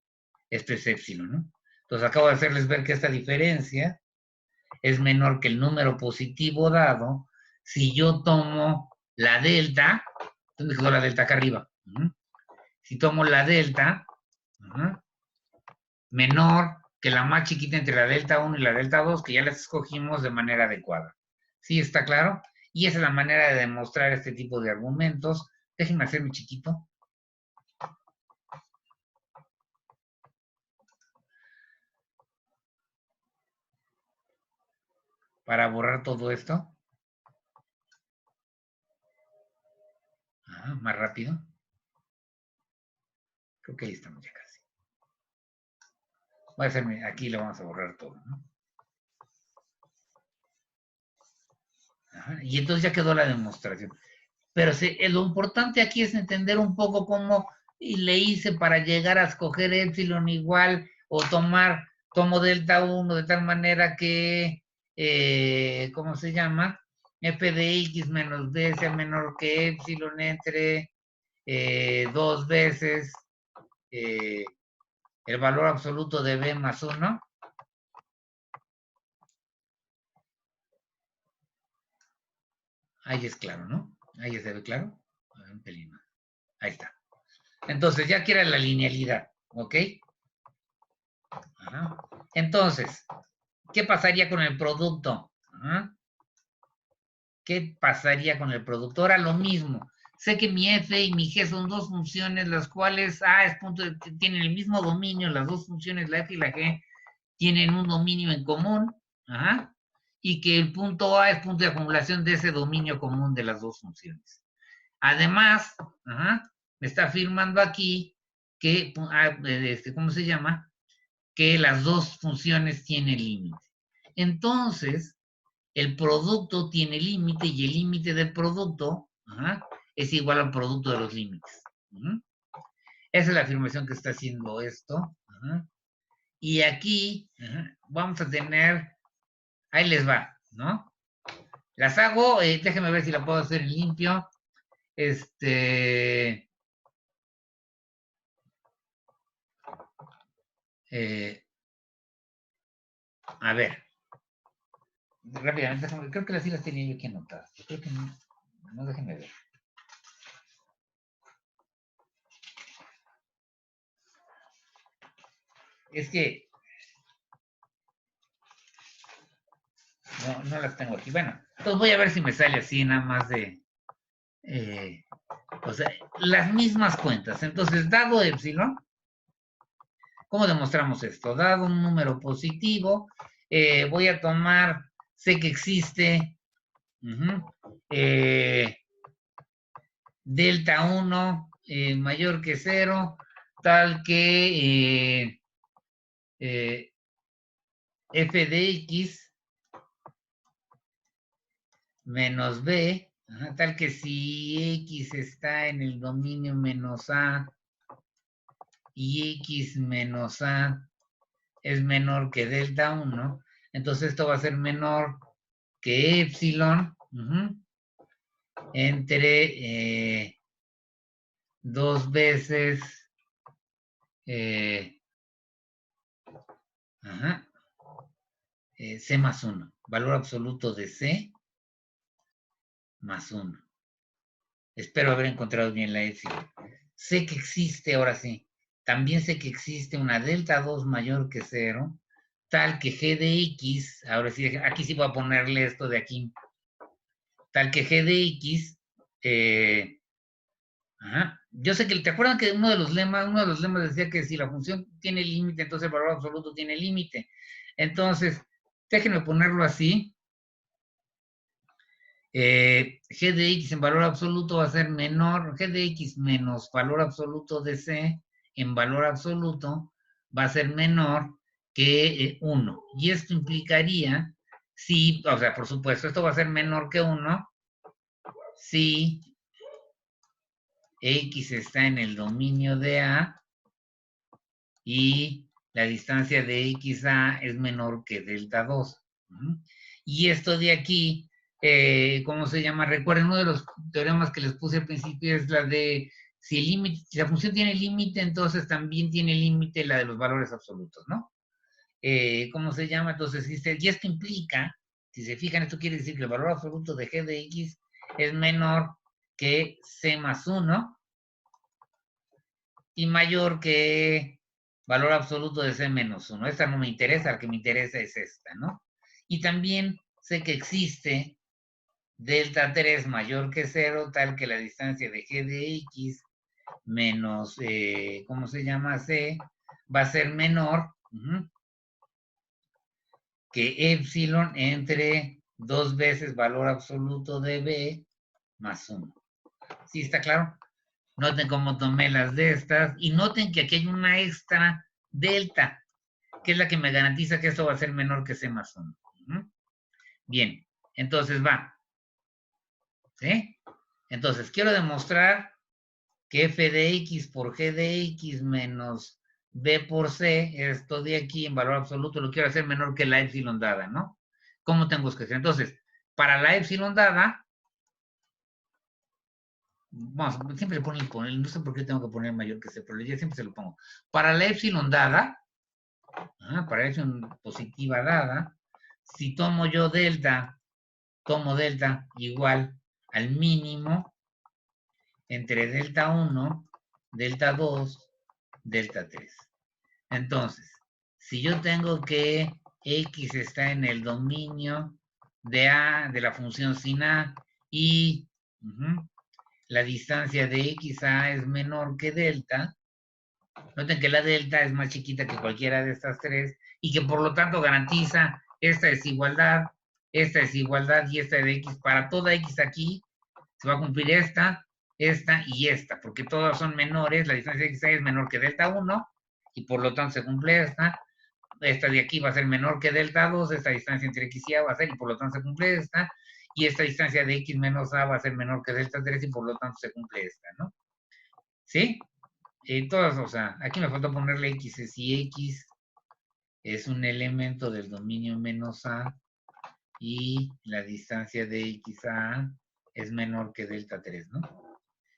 epsilon, ¿no? Entonces acabo de hacerles ver que esta diferencia es menor que el número positivo dado si yo tomo la delta, Entonces quedó la delta acá arriba. Si tomo la delta, menor que la más chiquita entre la delta 1 y la delta 2, que ya las escogimos de manera adecuada. ¿Sí está claro? Y esa es la manera de demostrar este tipo de argumentos. Déjenme hacerme chiquito. Para borrar todo esto. Más rápido. Creo que ahí estamos ya casi. Voy a hacerme, aquí lo vamos a borrar todo, ¿no? Y entonces ya quedó la demostración. Pero lo importante aquí es entender un poco cómo le hice para llegar a escoger epsilon igual o tomo delta 1 de tal manera que, ¿cómo se llama? F de X menos B sea menor que epsilon entre 2 veces el valor absoluto de B más 1. Ahí es claro, ¿no? Ahí se ve claro. A ver, un pelín más. Ahí está. Entonces, ya quiera la linealidad, ¿ok? Ajá. Entonces, ¿qué pasaría con el producto? Ajá. ¿Qué pasaría con el producto? Ahora lo mismo. Sé que mi f y mi g son dos funciones, las cuales A es punto de, tienen el mismo dominio, las dos funciones, la f y la g, tienen un dominio en común. Ajá. Y que el punto A es punto de acumulación de ese dominio común de las dos funciones. Además, me está afirmando aquí que, ¿cómo se llama? Que las dos funciones tienen límite. Entonces, el producto tiene límite y el límite del producto es igual al producto de los límites. Esa es la afirmación que está haciendo esto. Y aquí vamos a tener, ahí les va, ¿no? Las hago, déjenme ver si la puedo hacer en limpio. A ver, rápidamente, creo que las sí las tenía yo aquí anotadas. Yo creo que no, déjenme ver. Es que no las tengo aquí. Bueno, entonces voy a ver si me sale así nada más de, o sea, las mismas cuentas. Entonces, dado epsilon, ¿cómo demostramos esto? Dado un número positivo, voy a tomar, sé que existe delta 1 mayor que 0, tal que f de x menos b, tal que si x está en el dominio menos a y x menos a es menor que delta 1, entonces esto va a ser menor que epsilon entre 2 veces C más 1, valor absoluto de C más 1. Espero haber encontrado bien la epsilon. Sé que existe, ahora sí, también sé que existe una delta 2 mayor que 0, tal que g de x, ahora sí, aquí sí voy a ponerle esto de aquí, tal que g de x, yo sé que, ¿te acuerdan que uno de los lemas decía que si la función tiene límite, entonces el valor absoluto tiene límite? Entonces, déjenme ponerlo así. G de x en valor absoluto va a ser menor, G de x menos valor absoluto de C en valor absoluto va a ser menor que 1. Y esto implicaría, si, o sea, por supuesto, esto va a ser menor que 1 si x está en el dominio de A y la distancia de x a es menor que delta 2. Y esto de aquí, ¿cómo se llama? Recuerden, uno de los teoremas que les puse al principio es la de si el límite, si la función tiene límite, entonces también tiene límite la de los valores absolutos, ¿no? ¿Cómo se llama? Entonces, y esto implica, si se fijan, esto quiere decir que el valor absoluto de g de x es menor que C más 1 y mayor que valor absoluto de C menos 1. Esta no me interesa, la que me interesa es esta, ¿no? Y también sé que existe delta 3 mayor que 0, tal que la distancia de G de X menos, ¿cómo se llama? C, va a ser menor que epsilon entre 2 veces valor absoluto de B más 1. ¿Sí está claro? Noten cómo tomé las de estas y noten que aquí hay una extra delta, que es la que me garantiza que esto va a ser menor que C más 1. Bien, entonces va. ¿Sí? Entonces, quiero demostrar que f de x por g de x menos b por c, esto de aquí en valor absoluto, lo quiero hacer menor que la epsilon dada, ¿no? ¿Cómo tengo que hacer? Entonces, para la epsilon dada, vamos, siempre le pongo, no sé por qué tengo que poner mayor que c, pero yo siempre se lo pongo. Para la epsilon dada, para la epsilon positiva dada, si tomo yo delta, tomo delta igual al mínimo entre delta 1, delta 2, delta 3. Entonces, si yo tengo que X está en el dominio de A, de la función sin A, y la distancia de X a es menor que delta, noten que la delta es más chiquita que cualquiera de estas tres, y que por lo tanto garantiza esta desigualdad y esta de X. Para toda X aquí, se va a cumplir esta y esta, porque todas son menores, la distancia de X es menor que delta 1, y por lo tanto se cumple esta de aquí va a ser menor que delta 2, esta distancia entre X y A va a ser, y por lo tanto se cumple esta, y esta distancia de X menos A va a ser menor que delta 3, y por lo tanto se cumple esta, ¿no? ¿Sí? Todas, o sea, aquí me falta ponerle X, si X es un elemento del dominio menos A, y la distancia de X a A es menor que delta 3, ¿no?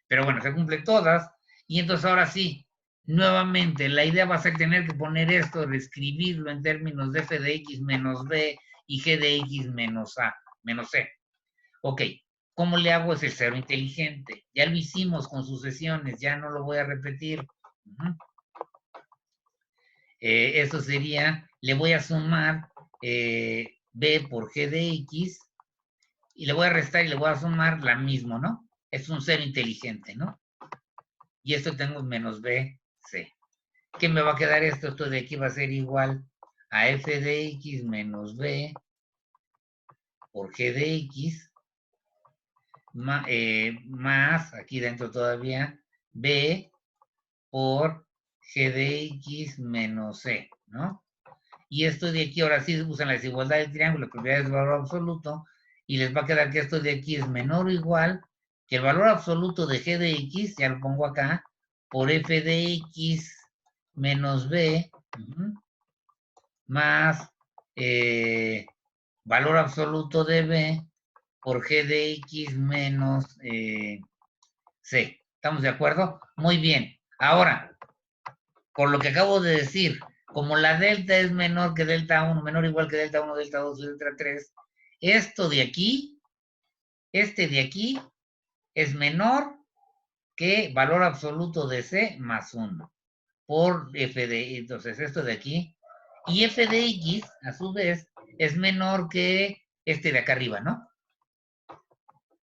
Pero bueno, se cumple todas, y entonces ahora sí, nuevamente, la idea va a ser tener que poner esto, reescribirlo en términos de f de x menos b y g de x menos a, menos c. Ok, ¿cómo le hago ese cero inteligente? Ya lo hicimos con sucesiones, ya no lo voy a repetir. Eso sería, le voy a sumar b por g de x, y le voy a restar y le voy a sumar la misma, ¿no? Es un cero inteligente, ¿no? Y esto tengo menos b, c. ¿Qué me va a quedar esto? Esto de aquí va a ser igual a f de x menos b por g de x más, aquí dentro todavía, b por g de x menos c, ¿no? Y esto de aquí ahora sí usan la desigualdad del triángulo, la propiedad del valor absoluto, y les va a quedar que esto de aquí es menor o igual que el valor absoluto de g de x, ya lo pongo acá, por f de x menos b, más valor absoluto de b por g de x menos c. ¿Estamos de acuerdo? Muy bien. Ahora, por lo que acabo de decir, como la delta es menor que delta 1, menor o igual que delta 1, delta 2, delta 3, esto de aquí, este de aquí, es menor que valor absoluto de c más 1 por f de, entonces esto de aquí, y f de x, a su vez, es menor que este de acá arriba, ¿no?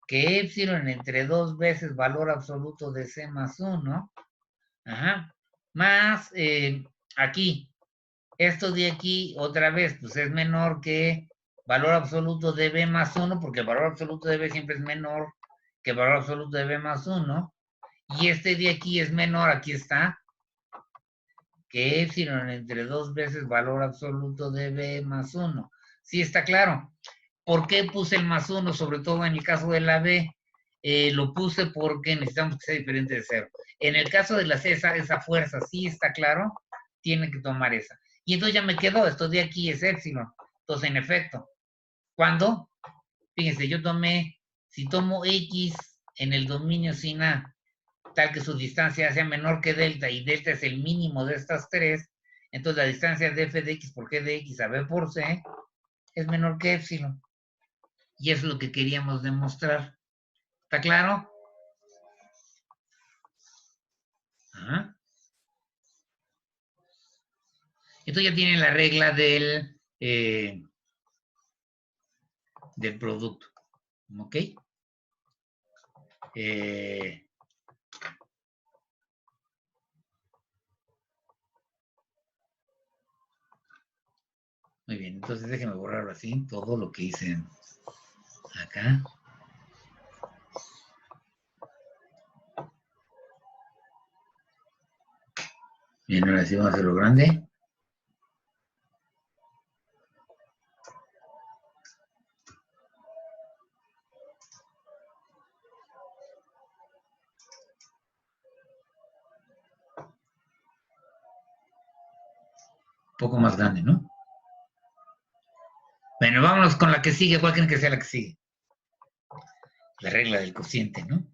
Que epsilon entre 2 veces valor absoluto de c más 1, más aquí, esto de aquí, otra vez, pues es menor que valor absoluto de b más 1, porque el valor absoluto de b siempre es menor que el valor absoluto de b más 1, y este de aquí es menor, aquí está, que epsilon entre 2 veces valor absoluto de b más 1. Sí, está claro. ¿Por qué puse el más 1? Sobre todo en el caso de la b, lo puse porque necesitamos que sea diferente de 0. En el caso de la c, esa fuerza, sí está claro, tiene que tomar esa. Y entonces ya me quedó, esto de aquí es epsilon. Entonces, en efecto, ¿cuándo? Fíjense, yo tomé, si tomo x en el dominio sin a, tal que su distancia sea menor que delta, y delta es el mínimo de estas tres, entonces la distancia de f de x por g de x a b por c es menor que epsilon. Y es lo que queríamos demostrar. ¿Está claro? Entonces ya tienen la regla del producto. ¿Ok? Muy bien, entonces déjenme borrar así todo lo que hice acá. Bien, ahora sí vamos a hacerlo grande. Un poco más grande, ¿no? Bueno, vámonos con la que sigue. ¿Cuál creen que sea la que sigue? La regla del cociente, ¿no?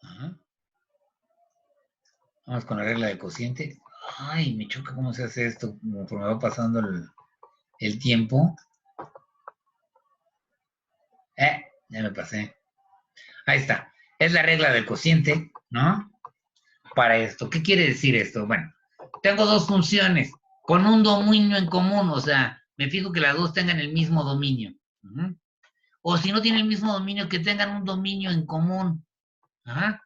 Ajá. Vamos con la regla del cociente. Ay, me choca cómo se hace esto conforme va pasando el tiempo. Ya me pasé. Ahí está. Es la regla del cociente, ¿no? Para esto. ¿Qué quiere decir esto? Bueno, tengo dos funciones con un dominio en común, o sea, me fijo que las dos tengan el mismo dominio. Uh-huh. O si no tienen el mismo dominio, que tengan un dominio en común. Ajá.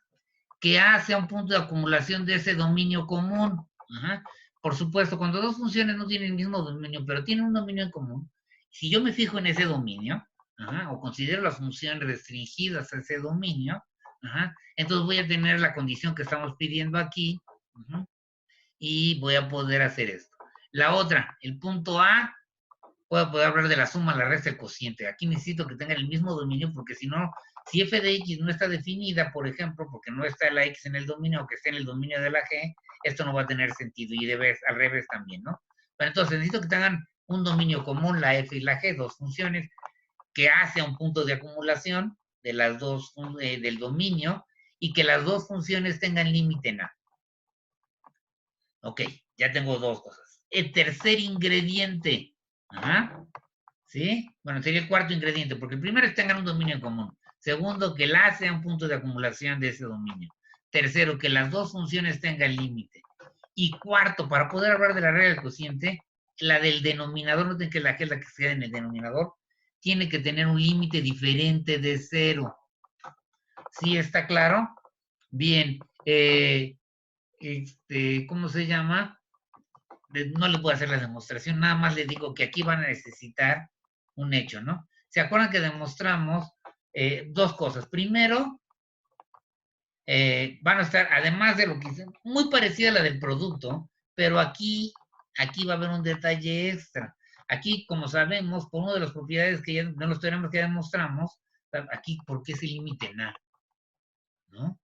Que A sea un punto de acumulación de ese dominio común. Ajá. Por supuesto, cuando dos funciones no tienen el mismo dominio, pero tienen un dominio en común, si yo me fijo en ese dominio, ajá, o considero las funciones restringidas a ese dominio, ajá, entonces voy a tener la condición que estamos pidiendo aquí, ajá, y voy a poder hacer esto. La otra, el punto A, puedo poder hablar de la suma, la resta, el cociente. Aquí necesito que tengan el mismo dominio, porque si no, si f de x no está definida, por ejemplo, porque no está la x en el dominio o que esté en el dominio de la g, esto no va a tener sentido, y al revés también, ¿no? Pero entonces necesito que tengan un dominio común, la f y la g, dos funciones, que hace un punto de acumulación de las dos, del dominio, y que las dos funciones tengan límite en A. Ok, ya tengo dos cosas. El tercer ingrediente, ajá, ¿sí? Bueno, sería el cuarto ingrediente, porque el primero es tengan un dominio en común. Segundo, que el A sea un punto de acumulación de ese dominio. Tercero, que las dos funciones tengan límite. Y cuarto, para poder hablar de la regla del cociente, la del denominador, no tiene que la que es la que se queda en el denominador, tiene que tener un límite diferente de cero. ¿Sí está claro? Bien. ¿Cómo se llama? No les voy a hacer la demostración, nada más les digo que aquí van a necesitar un hecho, ¿no? ¿Se acuerdan que demostramos dos cosas? Primero, van a estar, además de lo que dicen, muy parecida a la del producto, pero aquí va a haber un detalle extra. Aquí, como sabemos, por una de las propiedades que ya, de los teoremas que ya demostramos, aquí, ¿por qué se límite en A? ¿No?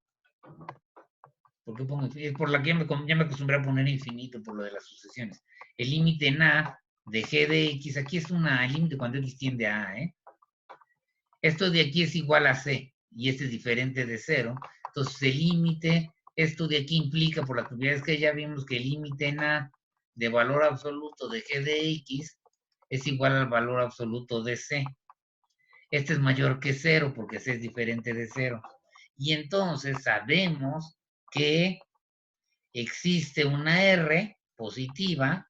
¿Por qué pongo infinito? Es por la que ya me acostumbré a poner infinito por lo de las sucesiones. El límite en A de g de x, aquí es el límite cuando x tiende a A, ¿eh? Esto de aquí es igual a c, y este es diferente de 0. Entonces el límite, esto de aquí implica, por las propiedades que ya vimos, que el límite en A de valor absoluto de g de x es igual al valor absoluto de c. Este es mayor que 0 porque c es diferente de 0. Y entonces sabemos que existe una R positiva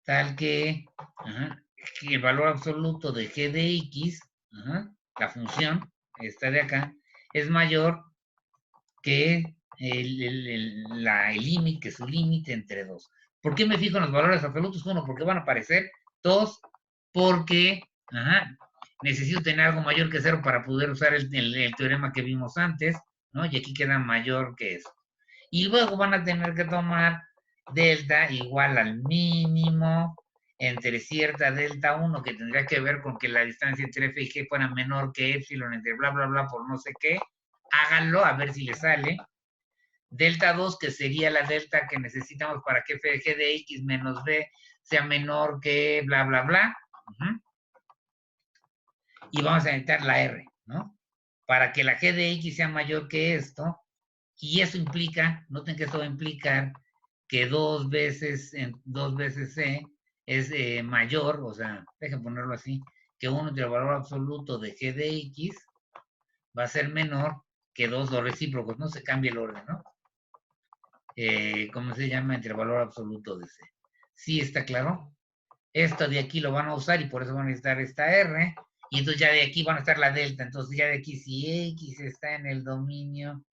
tal que, ajá, que el valor absoluto de g de x, ajá, la función, esta de acá, es mayor que el límite, que su límite entre 2. ¿Por qué me fijo en los valores absolutos? Uno, porque van a aparecer. Dos, porque ajá, necesito tener algo mayor que 0 para poder usar el teorema que vimos antes, ¿no? Y aquí queda mayor que eso. Y luego van a tener que tomar delta igual al mínimo entre cierta delta 1, que tendría que ver con que la distancia entre f y g fuera menor que epsilon entre bla, bla, bla, por no sé qué. Háganlo a ver si les sale. Delta 2, que sería la delta que necesitamos para que f de g de x menos b sea menor que bla, bla, bla. Y vamos a necesitar la r, ¿no? Para que la g de x sea mayor que esto, y eso implica, noten que esto va a implicar que dos veces C es mayor, o sea, dejen ponerlo así, que 1 entre el valor absoluto de g de x, va a ser menor que 2 los recíprocos, no se cambia el orden, ¿no? ¿Cómo se llama? Entre valor absoluto de C. ¿Sí está claro? Esto de aquí lo van a usar y por eso van a necesitar esta R, y entonces ya de aquí van a estar la delta, entonces ya de aquí si X está en el dominio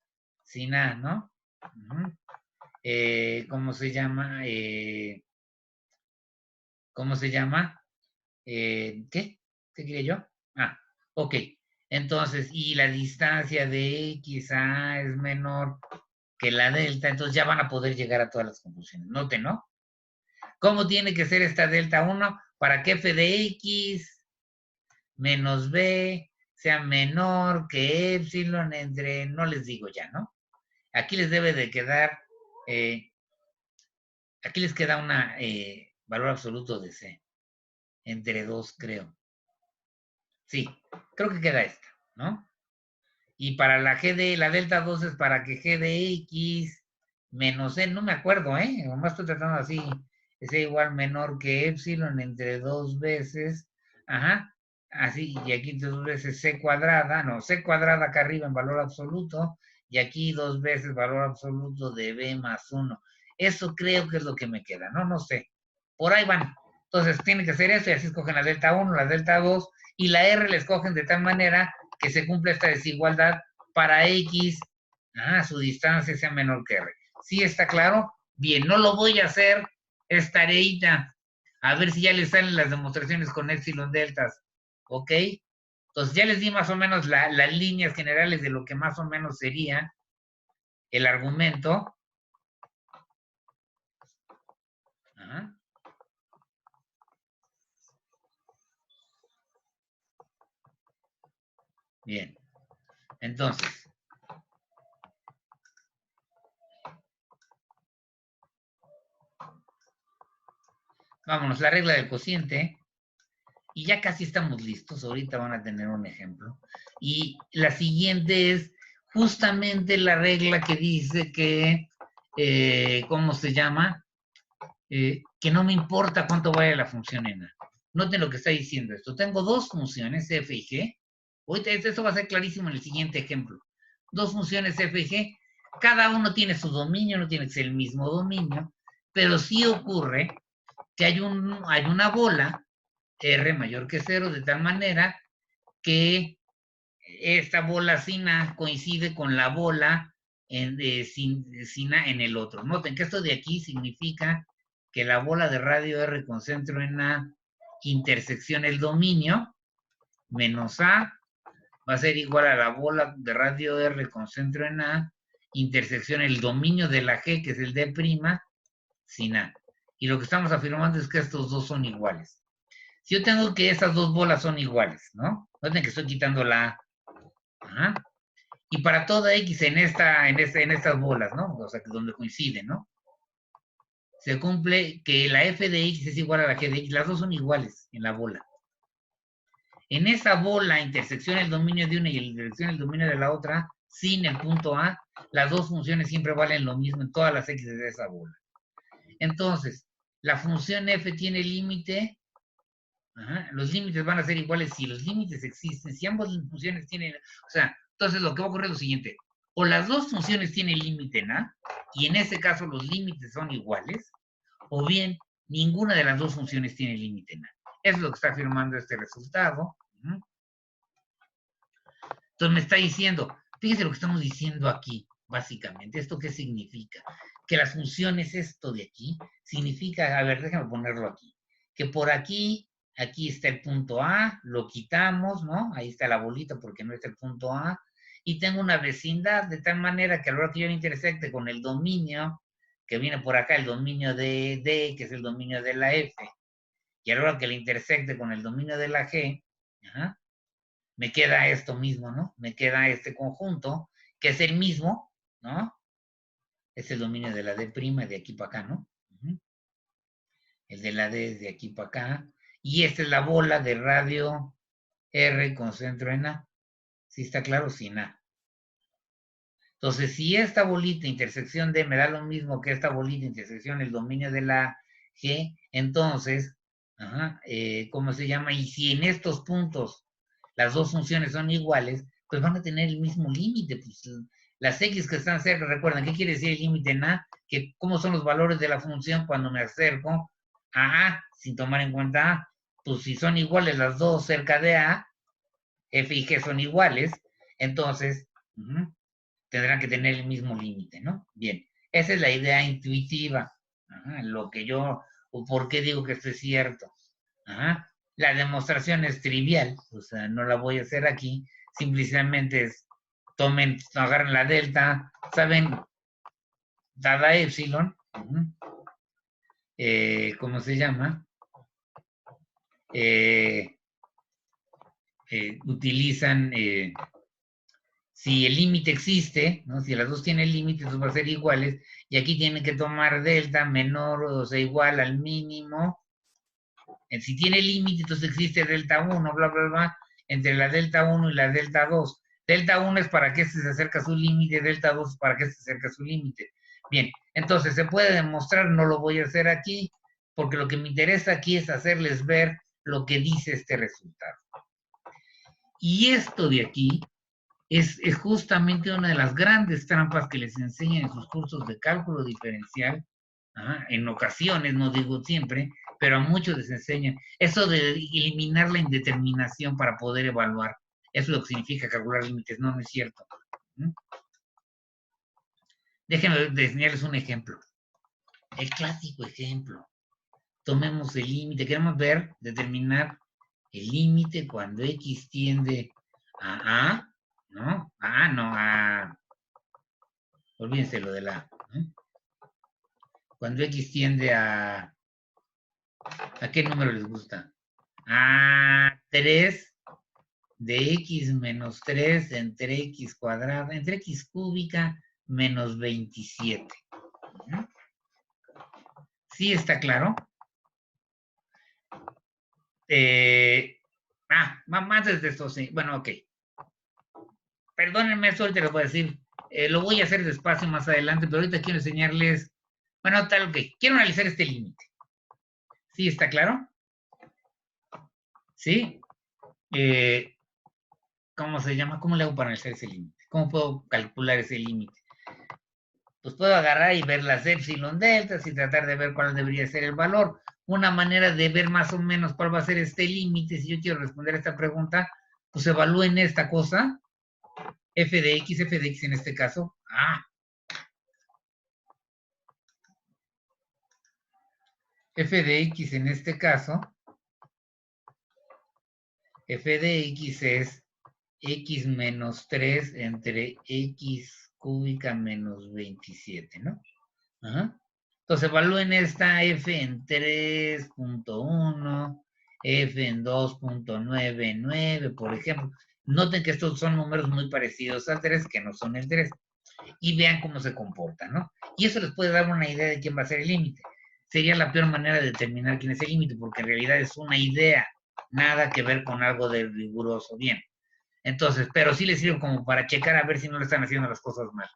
sin A, ¿no? ¿Cómo se llama? ¿Cómo se llama? ¿Qué? ¿Qué quería yo? Ah, ok. Entonces, y la distancia de X a es menor que la delta, entonces ya van a poder llegar a todas las conclusiones. Noten, ¿no? ¿Cómo tiene que ser esta delta 1 para que f de X menos B sea menor que epsilon entre, no les digo ya, ¿no? Aquí les debe de quedar, aquí les queda una valor absoluto de C, entre 2 creo. Sí, creo que queda esta, ¿no? Y para la la delta 2 es para que G de X menos C, no me acuerdo, nomás estoy tratando así, sea igual menor que epsilon entre 2 veces, ajá, así, y aquí 2 veces C cuadrada, no, C cuadrada acá arriba en valor absoluto, y aquí 2 veces valor absoluto de B más 1. Eso creo que es lo que me queda, ¿no? No sé. Por ahí van. Entonces, tiene que ser eso, y así escogen la delta 1, la delta 2, y la R la escogen de tal manera que se cumpla esta desigualdad para X, su distancia sea menor que R. ¿Sí está claro? Bien, no lo voy a hacer, es tareita. A ver si ya les salen las demostraciones con epsilon deltas. ¿Ok? Entonces ya les di más o menos las líneas generales de lo que más o menos sería el argumento. Ajá. Bien. Entonces, vámonos, la regla del cociente. Y ya casi estamos listos. Ahorita van a tener un ejemplo. Y la siguiente es justamente la regla que dice que, ¿cómo se llama? Que no me importa cuánto vaya la función en A. Noten lo que está diciendo esto. Tengo dos funciones, f y g. Ahorita esto va a ser clarísimo en el siguiente ejemplo. Dos funciones f y g. Cada uno tiene su dominio, no tiene que ser el mismo dominio, pero sí ocurre que hay una bola R mayor que 0, de tal manera que esta bola sin A coincide con la bola sin A en el otro. Noten que esto de aquí significa que la bola de radio R con centro en A intersección el dominio menos A va a ser igual a la bola de radio R con centro en A intersección el dominio de la G, que es el D' sin A. Y lo que estamos afirmando es que estos dos son iguales. Si yo tengo que estas dos bolas son iguales, ¿no? Noten que estoy quitando la A. Ajá. Y para toda X en estas bolas, ¿no? O sea, que donde coinciden, ¿no? Se cumple que la f de X es igual a la g de X. Las dos son iguales en la bola. En esa bola, intersección el dominio de una y intersección el dominio de la otra, sin el punto A, las dos funciones siempre valen lo mismo en todas las X de esa bola. Entonces, la función f tiene límite. Los límites van a ser iguales si los límites existen, si ambas funciones tienen, o sea, entonces lo que va a ocurrir es lo siguiente, o las dos funciones tienen límite en A, y en ese caso los límites son iguales, o bien ninguna de las dos funciones tiene límite en A. Eso es lo que está afirmando este resultado. Entonces me está diciendo, fíjese lo que estamos diciendo aquí, básicamente. ¿Esto qué significa? Que las funciones, esto de aquí, significa, a ver, déjame ponerlo aquí, que por aquí está el punto A, lo quitamos, ¿no? Ahí está la bolita porque no está el punto A, y tengo una vecindad de tal manera que a la hora que yo me intersecte con el dominio, que viene por acá, el dominio de D, que es el dominio de la F, y a la hora que le intersecte con el dominio de la G, me queda esto mismo, ¿no? Me queda este conjunto, que es el mismo, ¿no? Es el dominio de la D' de aquí para acá, ¿no? El de la D es de aquí para acá. Y esta es la bola de radio R con centro en A. ¿Sí está claro? Sin A. Entonces, si esta bolita intersección D me da lo mismo que esta bolita intersección el dominio de la G, entonces, ¿cómo se llama? Y si en estos puntos las dos funciones son iguales, pues van a tener el mismo límite. Pues, las X que están cerca, recuerden, ¿qué quiere decir el límite en A? Que cómo son los valores de la función cuando me acerco a A, sin tomar en cuenta A. Pues si son iguales las dos cerca de A, F y G son iguales, entonces tendrán que tener el mismo límite, ¿no? Bien, esa es la idea intuitiva, lo que yo, o por qué digo que esto es cierto. La demostración es trivial, o sea, no la voy a hacer aquí, simplemente es, tomen, agarren la delta, saben, dada epsilon, ¿cómo se llama? Utilizan, si el límite existe, ¿no? Si las dos tienen límite, entonces va a ser iguales, y aquí tienen que tomar delta menor o sea igual al mínimo. Si tiene límite, entonces existe delta 1, bla, bla, bla, entre la delta 1 y la delta 2. Delta 1 es para que este se acerque a su límite, delta 2 es para que este se acerque a su límite. Bien, entonces se puede demostrar, no lo voy a hacer aquí, porque lo que me interesa aquí es hacerles ver lo que dice este resultado. Y esto de aquí es justamente una de las grandes trampas que les enseñan en sus cursos de cálculo diferencial. En ocasiones, no digo siempre, pero a muchos les enseñan eso de eliminar la indeterminación para poder evaluar. Eso es lo que significa calcular límites. No, no es cierto. Déjenme enseñarles un ejemplo. El clásico ejemplo. Tomemos el límite. Queremos ver, determinar el límite cuando X tiende a A, ¿no? A. Olvídense lo de la. Cuando X tiende a. ¿A qué número les gusta? A 3 de X menos 3 entre X cuadrada, entre X cúbica menos 27. ¿Sí está claro? Antes de esto, sí. Bueno, ok. Perdónenme, eso ahorita les voy a decir. Lo voy a hacer despacio más adelante, pero ahorita quiero enseñarles. Bueno, tal, ok. Quiero analizar este límite. ¿Sí está claro? ¿Sí? ¿Cómo se llama? ¿Cómo le hago para analizar ese límite? ¿Cómo puedo calcular ese límite? Pues puedo agarrar y ver las epsilon deltas y tratar de ver cuál debería ser el valor. Una manera de ver más o menos cuál va a ser este límite, si yo quiero responder a esta pregunta, pues evalúen esta cosa, f de x en este caso. F de x en este caso, f de x es x menos 3 entre x cúbica menos 27, ¿no? Entonces evalúen esta f en 3.1, f en 2.99, por ejemplo. Noten que estos son números muy parecidos al 3, que no son el 3. Y vean cómo se comporta, ¿no? Y eso les puede dar una idea de quién va a ser el límite. Sería la peor manera de determinar quién es el límite, porque en realidad es una idea, nada que ver con algo de riguroso. Bien. Entonces, pero sí les sirve como para checar a ver si no le están haciendo las cosas mal.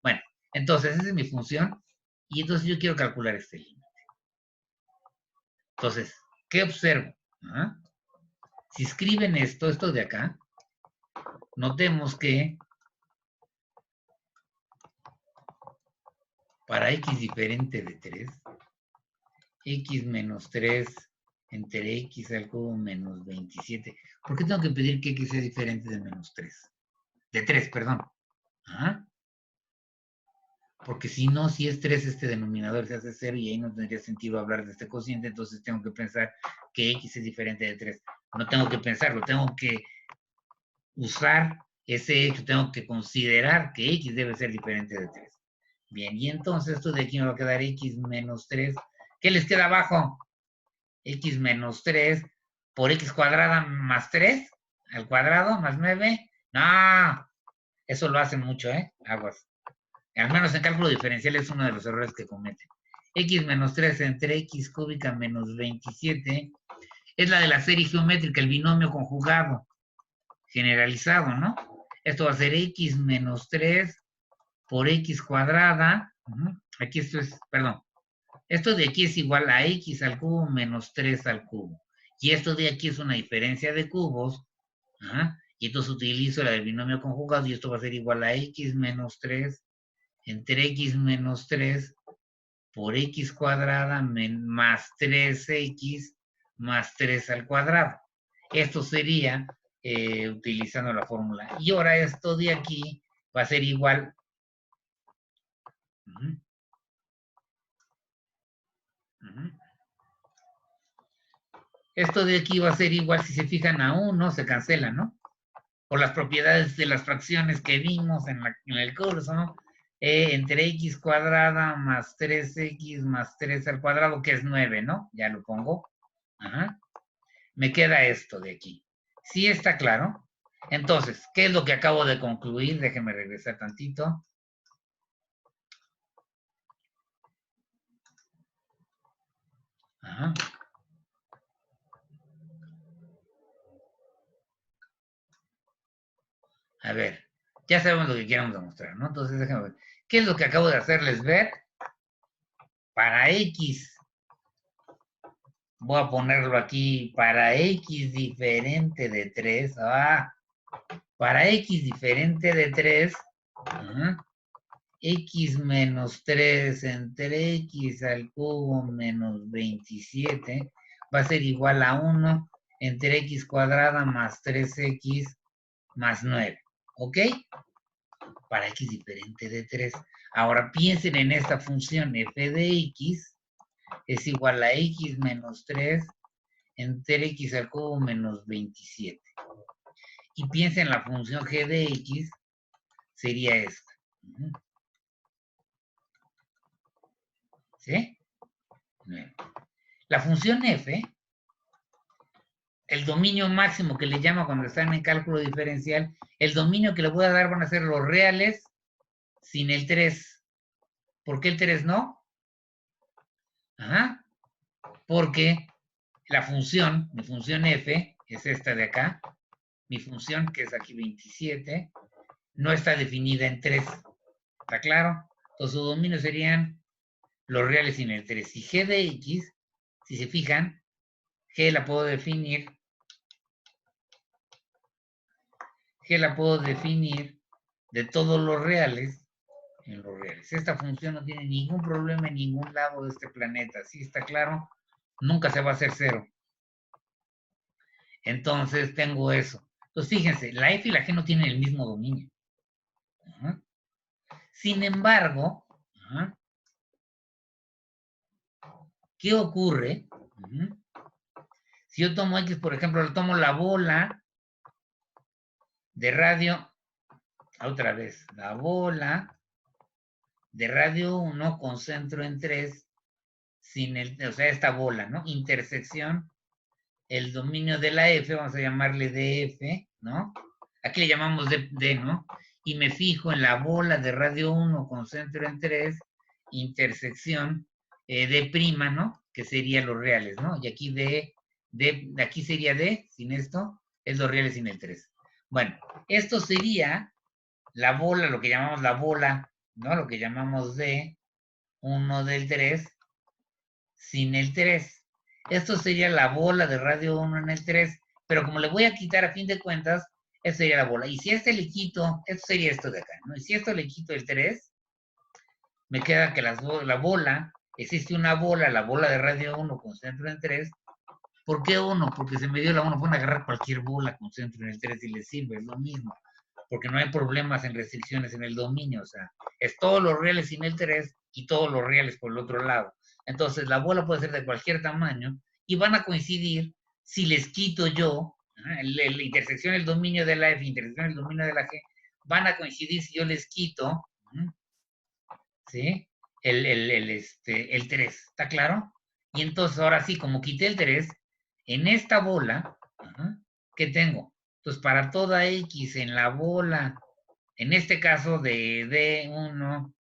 Bueno, entonces esa es mi función. Y entonces yo quiero calcular este límite. Entonces, ¿qué observo? Si escriben esto de acá, notemos que para x diferente de 3, x menos 3 entre x al cubo menos 27. ¿Por qué tengo que pedir que x sea diferente de menos 3? De 3, perdón. Porque si no, si es 3, este denominador se hace 0 y ahí no tendría sentido hablar de este cociente, entonces tengo que pensar que x es diferente de 3. No tengo que pensarlo, tengo que usar ese hecho, tengo que considerar que x debe ser diferente de 3. Bien, y entonces esto de aquí me va a quedar x menos 3. ¿Qué les queda abajo? X menos 3 por x cuadrada más 3 al cuadrado más 9. No, eso lo hacen mucho, aguas. Al menos en cálculo diferencial es uno de los errores que cometen. X menos 3 entre x cúbica menos 27 es la de la serie geométrica, el binomio conjugado, generalizado, ¿no? Esto va a ser x menos 3 por x cuadrada. Aquí esto es, perdón, esto de aquí es igual a x al cubo menos 3 al cubo. Y esto de aquí es una diferencia de cubos. Y entonces utilizo la del binomio conjugado y esto va a ser igual a x menos 3 entre x menos 3 por x cuadrada más 3x más 3 al cuadrado. Esto sería utilizando la fórmula. Y ahora esto de aquí va a ser igual. Esto de aquí va a ser igual, si se fijan, a 1, se cancela, ¿no? Por las propiedades de las fracciones que vimos en el curso, ¿no? Entre x cuadrada más 3x más 3 al cuadrado, que es 9, ¿no? Ya lo pongo. Ajá. Me queda esto de aquí. ¿Sí está claro? Entonces, ¿qué es lo que acabo de concluir? Déjenme regresar tantito. Ajá. A ver, ya sabemos lo que queremos demostrar, ¿no? Entonces, déjenme ver. ¿Qué es lo que acabo de hacerles ver? Para x, voy a ponerlo aquí, para x diferente de 3, para x diferente de 3, x menos 3 entre x al cubo menos 27 va a ser igual a 1 entre x cuadrada más 3x más 9. ¿Ok? Para x diferente de 3. Ahora piensen en esta función f de x es igual a x menos 3 entre x al cubo menos 27. Y piensen en la función g de x, sería esta. ¿Sí? La función f, el dominio máximo que le llama cuando están en cálculo diferencial, el dominio que le voy a dar van a ser los reales sin el 3. ¿Por qué el 3 no? Ajá. Porque la función, mi función f, es esta de acá, mi función, que es aquí 27, no está definida en 3. ¿Está claro? Entonces, su dominio serían los reales sin el 3. Y g de x, si se fijan, g la puedo definir de todos los reales en los reales. Esta función no tiene ningún problema en ningún lado de este planeta. ¿Sí está claro? Nunca se va a hacer 0. Entonces tengo eso. Entonces fíjense, la f y la g no tienen el mismo dominio. Sin embargo, ¿qué ocurre? Si yo tomo x, por ejemplo, le tomo la bola de radio, otra vez, la bola de radio 1 con centro en 3, sin o sea, esta bola, ¿no? Intersección, el dominio de la f, vamos a llamarle df, ¿no? Aquí le llamamos d, ¿no? Y me fijo en la bola de radio 1 con centro en 3, intersección d', ¿no? Que serían los reales, ¿no? Y aquí aquí sería d, sin esto, es los reales sin el 3. Bueno, esto sería la bola, lo que llamamos la bola, ¿no? Lo que llamamos d1 del 3 sin el 3. Esto sería la bola de radio 1 en el 3, pero como le voy a quitar a fin de cuentas, esta sería la bola. Y si este le quito, esto sería esto de acá, ¿no? Y si esto le quito el 3, me queda que la bola, existe una bola, la bola de radio 1 con centro en 3. ¿Por qué 1? Porque se me dio la 1. Pueden agarrar cualquier bola con centro en el 3 y les sirve, es lo mismo. Porque no hay problemas en restricciones en el dominio, o sea, es todos los reales sin el 3 y todos los reales por el otro lado. Entonces, la bola puede ser de cualquier tamaño y van a coincidir si les quito yo, la intersección del dominio de la F, intersección del dominio de la G, van a coincidir si yo les quito, ¿sí? El 3, ¿está claro? Y entonces, ahora sí, como quité el 3, en esta bola, ¿qué tengo? Entonces, para toda X en la bola, en este caso de D1,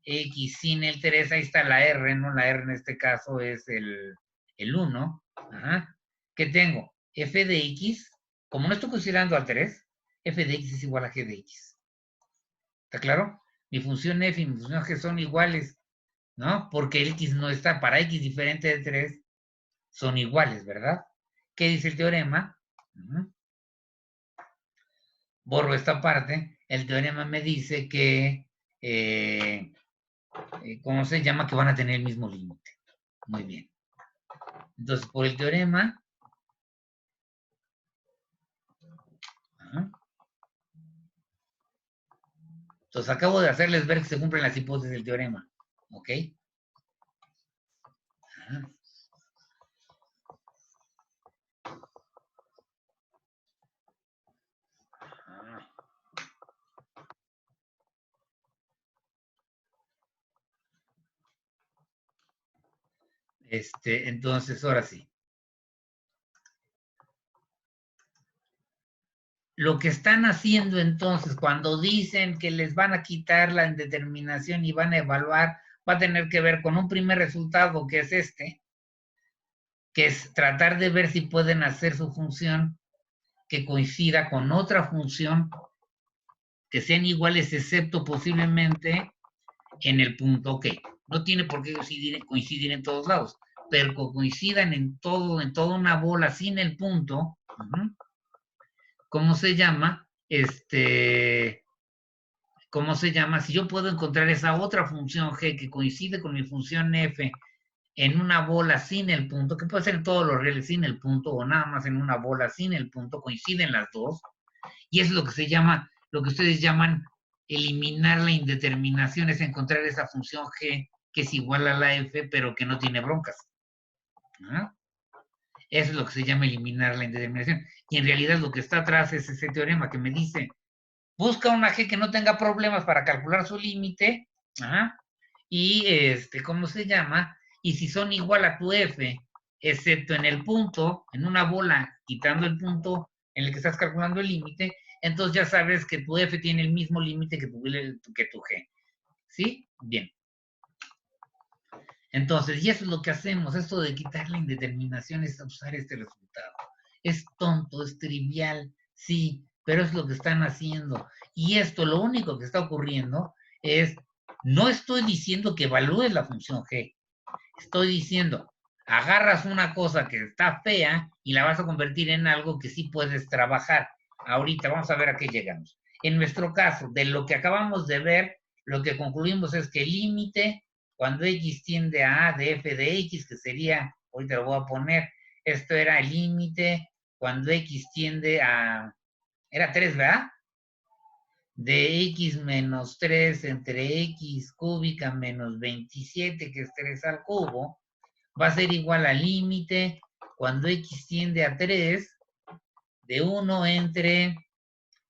X sin el 3, ahí está la R, ¿no? La R en este caso es el 1. ¿Qué tengo? F de X, como no estoy considerando al 3, F de X es igual a G de X. ¿Está claro? Mi función F y mi función G son iguales, ¿no? Porque el X no está, para X diferente de 3, son iguales, ¿verdad? ¿Qué dice el teorema? borro esta parte, el teorema me dice que, ¿cómo se llama? Que van a tener el mismo límite. Muy bien. Entonces, por el teorema, entonces acabo de hacerles ver que se cumplen las hipótesis del teorema. ¿Ok? Ajá. Entonces, ahora sí. Lo que están haciendo entonces, cuando dicen que les van a quitar la indeterminación y van a evaluar, va a tener que ver con un primer resultado que es que es tratar de ver si pueden hacer su función que coincida con otra función que sean iguales, excepto posiblemente en el punto que no tiene por qué coincidir en todos lados, pero coincidan en toda una bola sin el punto. ¿Cómo se llama? ¿Cómo se llama? Si yo puedo encontrar esa otra función g que coincide con mi función f en una bola sin el punto, que puede ser en todos los reales sin el punto, o nada más en una bola sin el punto, coinciden las dos, y es lo que se llama, lo que ustedes llaman eliminar la indeterminación, es encontrar esa función g que es igual a la f, pero que no tiene broncas. ¿Ah? Eso es lo que se llama eliminar la indeterminación. Y en realidad lo que está atrás es ese teorema que me dice, busca una g que no tenga problemas para calcular su límite, y ¿cómo se llama? Y si son igual a tu f, excepto en el punto, en una bola, quitando el punto en el que estás calculando el límite, entonces ya sabes que tu f tiene el mismo límite que tu g. ¿Sí? Bien. Entonces, y eso es lo que hacemos, esto de quitar la indeterminación es usar este resultado. Es tonto, es trivial, sí, pero es lo que están haciendo. Y esto, lo único que está ocurriendo es, no estoy diciendo que evalúes la función g, estoy diciendo, agarras una cosa que está fea y la vas a convertir en algo que sí puedes trabajar. Ahorita vamos a ver a qué llegamos. En nuestro caso, de lo que acabamos de ver, lo que concluimos es que el límite, cuando x tiende a de f de x, que sería, ahorita lo voy a poner, esto era el límite cuando x tiende a, era 3, ¿verdad? De x menos 3 entre x cúbica menos 27, que es 3 al cubo, va a ser igual al límite cuando x tiende a 3 de 1 entre,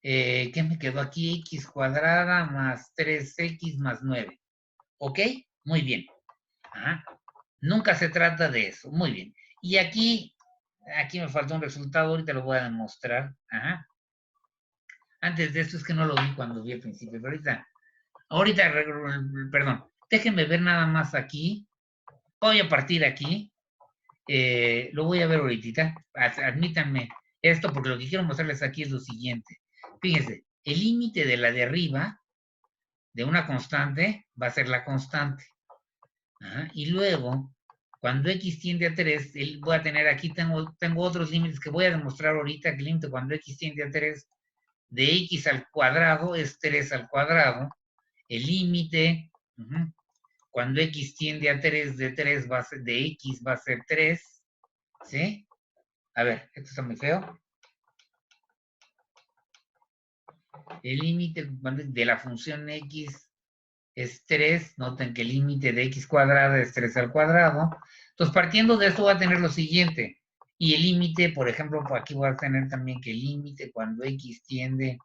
¿qué me quedó aquí? X cuadrada más 3x más 9. ¿Ok? Muy bien. Ajá. Nunca se trata de eso. Muy bien. Y aquí me falta un resultado, ahorita lo voy a demostrar. Ajá. Antes de esto es que no lo vi cuando vi al principio, pero ahorita, perdón, déjenme ver nada más aquí. Voy a partir aquí. Lo voy a ver ahorita. Admítanme esto porque lo que quiero mostrarles aquí es lo siguiente. Fíjense, el límite de la de arriba de una constante va a ser la constante. Y luego, cuando x tiende a 3, voy a tener aquí, tengo otros límites que voy a demostrar ahorita, que el límite cuando x tiende a 3 de x al cuadrado es 3 al cuadrado. El límite, cuando x tiende a 3 de 3 va a ser, de x va a ser 3, ¿sí? A ver, esto está muy feo. El límite de la función x es 3. Noten que el límite de x cuadrada es 3 al cuadrado. Entonces, partiendo de esto, voy a tener lo siguiente. Y el límite, por ejemplo, aquí voy a tener también que el límite cuando x tiende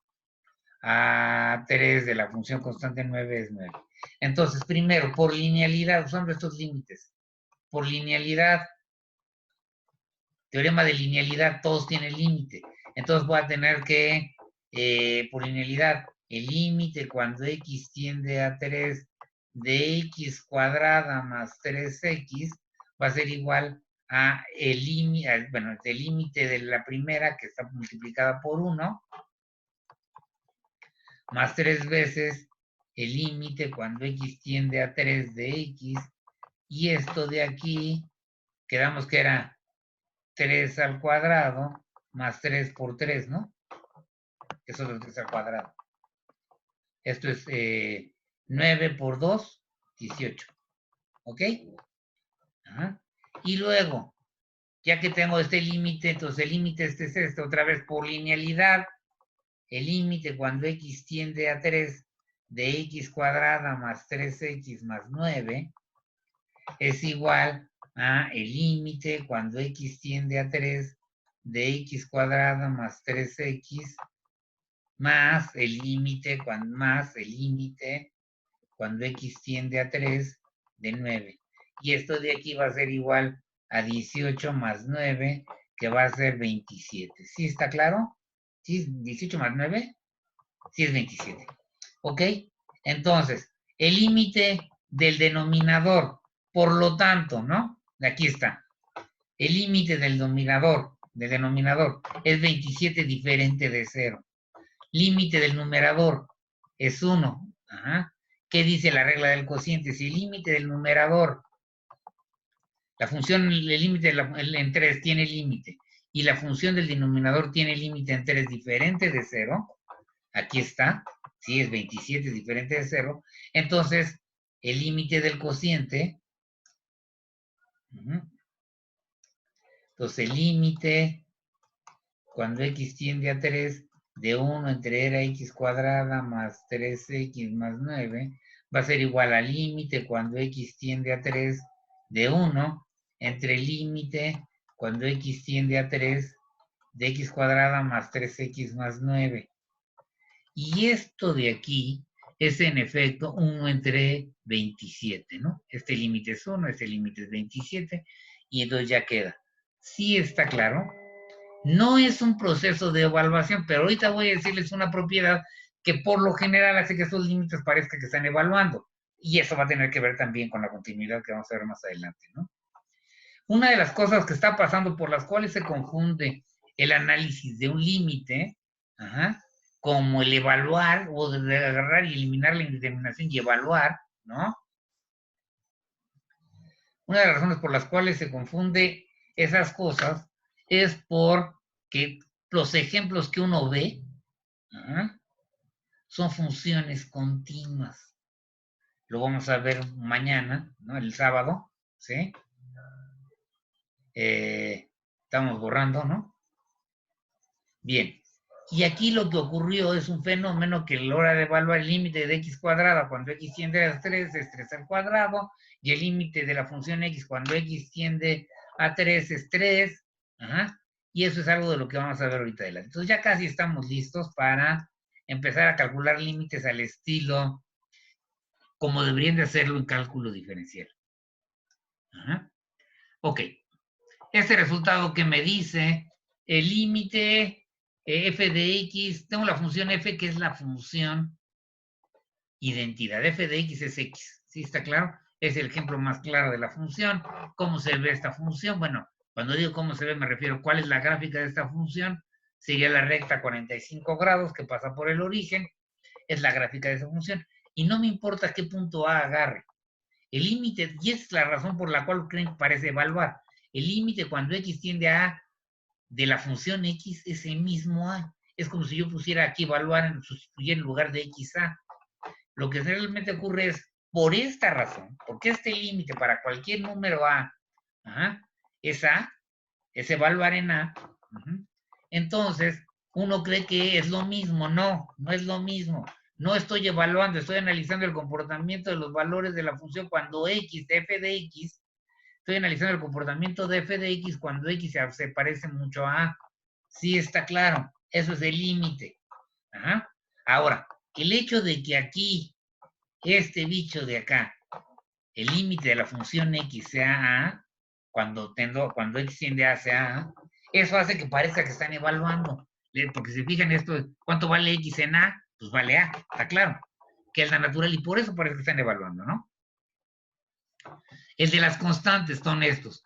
a 3 de la función constante 9 es 9. Entonces, primero, por linealidad, usando estos límites. Por linealidad, teorema de linealidad, todos tienen límite. Entonces voy a tener que, por linealidad, el límite cuando x tiende a 3 de x cuadrada más 3x va a ser igual a el límite, bueno, el límite de la primera que está multiplicada por 1 más 3 veces el límite cuando x tiende a 3 de x, y esto de aquí, quedamos que era 3 al cuadrado más 3 por 3, ¿no? Eso es 3 al cuadrado. Esto es 9 por 2, 18. ¿Ok? Ajá. Y luego, ya que tengo este límite, entonces el límite es este, otra vez por linealidad. El límite cuando x tiende a 3 de x cuadrada más 3x más 9 es igual a el límite cuando x tiende a 3 de x cuadrada más 3x más el límite cuando x tiende a 3 de 9. Y esto de aquí va a ser igual a 18 más 9, que va a ser 27. ¿Sí está claro? ¿Sí? ¿18 más 9? Sí es 27. ¿Ok? Entonces, el límite del denominador, por lo tanto, ¿no? Aquí está. El límite del denominador es 27 diferente de 0. Límite del numerador es 1. Ajá. ¿Qué dice la regla del cociente? Si el límite del numerador, la función, el límite en 3 tiene límite, y la función del denominador tiene límite en 3 diferente de 0, aquí está, si es 27 diferente de 0, entonces el límite del cociente, entonces el límite cuando x tiende a 3 de 1 entre era x cuadrada más 3x más 9 va a ser igual al límite cuando x tiende a 3 de 1 entre el límite cuando x tiende a 3 de x cuadrada más 3x más 9. Y esto de aquí es en efecto 1 entre 27, ¿no? Este límite es 1, este límite es 27, y entonces ya queda. ¿Sí está claro? No es un proceso de evaluación, pero ahorita voy a decirles una propiedad que por lo general hace que estos límites parezca que están evaluando. Y eso va a tener que ver también con la continuidad que vamos a ver más adelante, ¿no? Una de las cosas que está pasando por las cuales se confunde el análisis de un límite, como el evaluar, o de agarrar y eliminar la indeterminación y evaluar, ¿no? Una de las razones por las cuales se confunde esas cosas es porque los ejemplos que uno ve son funciones continuas. Lo vamos a ver mañana, ¿no? El sábado, ¿sí? Estamos borrando, ¿no? Bien. Y aquí lo que ocurrió es un fenómeno que a la hora de evaluar el límite de x cuadrada cuando x tiende a 3 es 3 al cuadrado, y el límite de la función x cuando x tiende a 3 es 3. Y eso es algo de lo que vamos a ver ahorita adelante. Entonces ya casi estamos listos para empezar a calcular límites al estilo como deberían de hacerlo en cálculo diferencial. Ok. Este resultado que me dice el límite f de x, tengo la función f que es la función identidad. F de x es x. ¿Sí está claro? Es el ejemplo más claro de la función. ¿Cómo se ve esta función? Bueno, cuando digo cómo se ve me refiero a cuál es la gráfica de esta función. Sería la recta 45 grados que pasa por el origen. Es la gráfica de esa función. Y no me importa qué punto A agarre. El límite, y esa es la razón por la cual creen que parece evaluar. El límite cuando x tiende a A de la función x es el mismo A. Es como si yo pusiera aquí evaluar, sustituir en lugar de xa. Lo que realmente ocurre es, por esta razón, porque este límite para cualquier número A es A, es evaluar en A, entonces uno cree que es lo mismo. No, no es lo mismo. No estoy evaluando, estoy analizando el comportamiento de los valores de la función cuando x, f de x, estoy analizando el comportamiento de f de x cuando x se parece mucho a A. Sí está claro, eso es el límite. Ahora, el hecho de que aquí, este bicho de acá, el límite de la función x sea A, cuando x tiende a sea A, eso hace que parezca que están evaluando. Porque si fijan esto, ¿cuánto vale x en A? Pues vale A, está claro. Que es la natural y por eso parece que están evaluando, ¿no? El de las constantes son estos.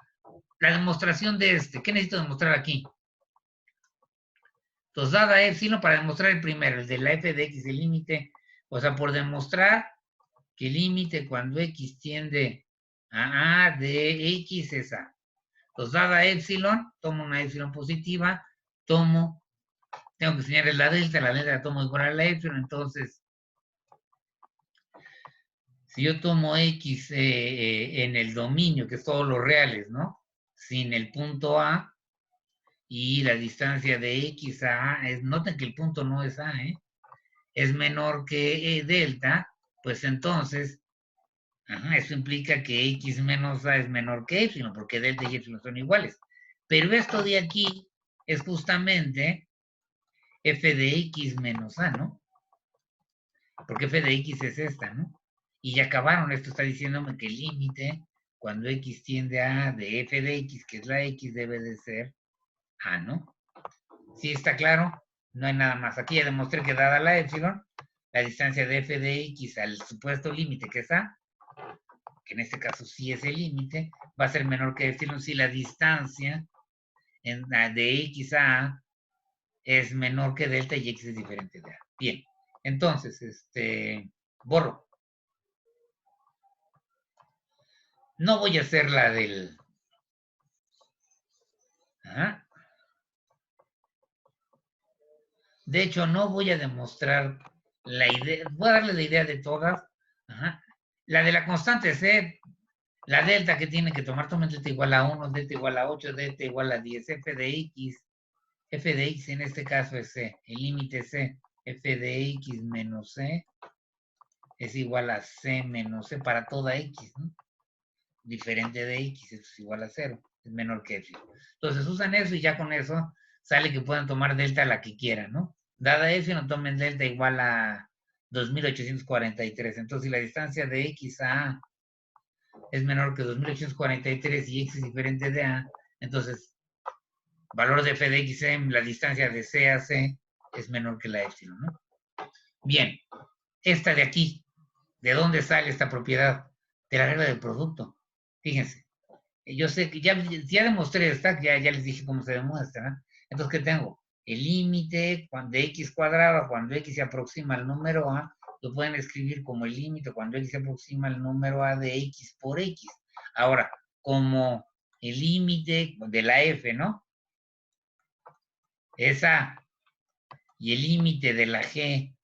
La demostración de este, ¿qué necesito demostrar aquí? Entonces, dada epsilon para demostrar el primero, el de la f de x, el límite, o sea, por demostrar que el límite cuando x tiende a A de x es A. Entonces, dada epsilon, tomo una epsilon positiva, tomo tengo que enseñarles la delta la tomo igual a la epsilon, entonces, si yo tomo X en el dominio, que es todos los reales, ¿no? Sin el punto A, y la distancia de X a A, noten que el punto no es A, es menor que delta, pues entonces, eso implica que X menos A es menor que epsilon, porque delta y epsilon son iguales. Pero esto de aquí es justamente f de X menos A, ¿no? Porque f de X es esta, ¿no? Y ya acabaron, esto está diciéndome que el límite, cuando X tiende a A de f de X, que es la X, debe de ser A, ¿no? ¿Sí está claro? No hay nada más. Aquí ya demostré que dada la epsilon, la distancia de f de X al supuesto límite que es A, que en este caso sí es el límite, va a ser menor que epsilon si la distancia de X a A es menor que delta y X es diferente de A. Bien, entonces, borro. No voy a hacer la del... Ajá. De hecho, no voy a demostrar la idea, voy a darle la idea de todas. Ajá. La de la constante C, la delta que tiene que tomar, tomen delta igual a 1, delta igual a 8, delta igual a 10, f de x en este caso es C, el límite C, f de x menos C es igual a C menos C para toda x, ¿no? Diferente de x, eso es igual a 0, es menor que epsilon. Entonces usan eso y ya con eso sale que puedan tomar delta la que quieran, ¿no? Dada epsilon, tomen delta igual a 2843. Entonces, si la distancia de x a A es menor que 2843 y x es diferente de A, entonces, valor de f de x en la distancia de C a C es menor que la epsilon, ¿no? Bien, esta de aquí, ¿de dónde sale esta propiedad? De la regla del producto. Fíjense, yo sé que ya demostré esta, ya les dije cómo se demuestra, ¿no? Entonces, ¿qué tengo? El límite de x cuadrado cuando x se aproxima al número a, lo pueden escribir como el límite cuando x se aproxima al número a de x por x. Ahora, como el límite de la f, ¿no? Es a, y el límite de la g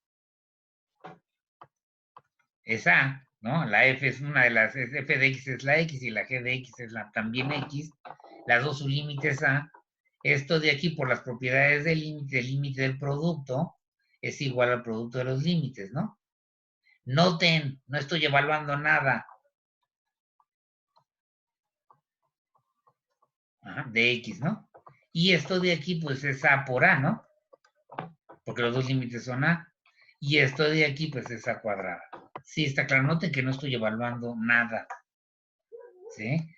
es a, ¿no? La f es una de las, f de x es la x y la g de x es también x, las dos su límite es a. Esto de aquí, por las propiedades del límite del producto, es igual al producto de los límites, ¿no? Noten, no estoy evaluando nada. De x, ¿no? Y esto de aquí, pues es a por a, ¿no? Porque los dos límites son a. Y esto de aquí, pues es a cuadrada. Sí, está claro. Noten que no estoy evaluando nada. ¿Sí?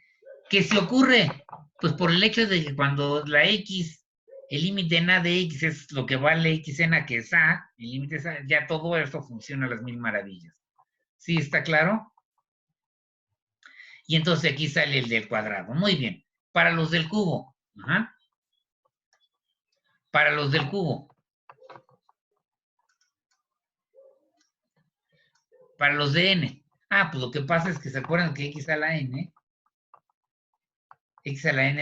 ¿Qué se ocurre? Pues por el hecho de que cuando la x, el límite en a de x es lo que vale x en a, que es a, el límite es a, ya todo esto funciona a las mil maravillas. ¿Sí está claro? Y entonces aquí sale el del cuadrado. Muy bien. Para los del cubo. Ajá. Para los del cubo. Para los de n. Ah, pues lo que pasa es que se acuerdan que x a la n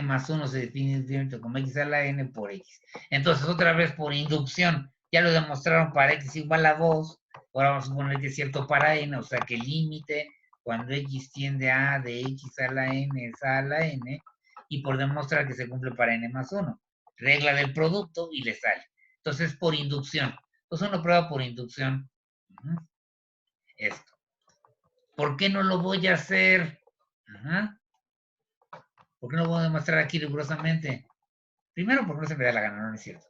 más 1 se define como x a la n por x. Entonces, otra vez por inducción, ya lo demostraron para x igual a 2, ahora vamos a suponer que es cierto para n, o sea que el límite cuando x tiende a de x a la n es a la n, y por demostrar que se cumple para n más 1. Regla del producto y le sale. Entonces, por inducción. Entonces, uno prueba por inducción esto. ¿Por qué no lo voy a hacer? Ajá. ¿Por qué no lo voy a demostrar aquí rigurosamente? Primero, porque no se me da la gana, no es cierto.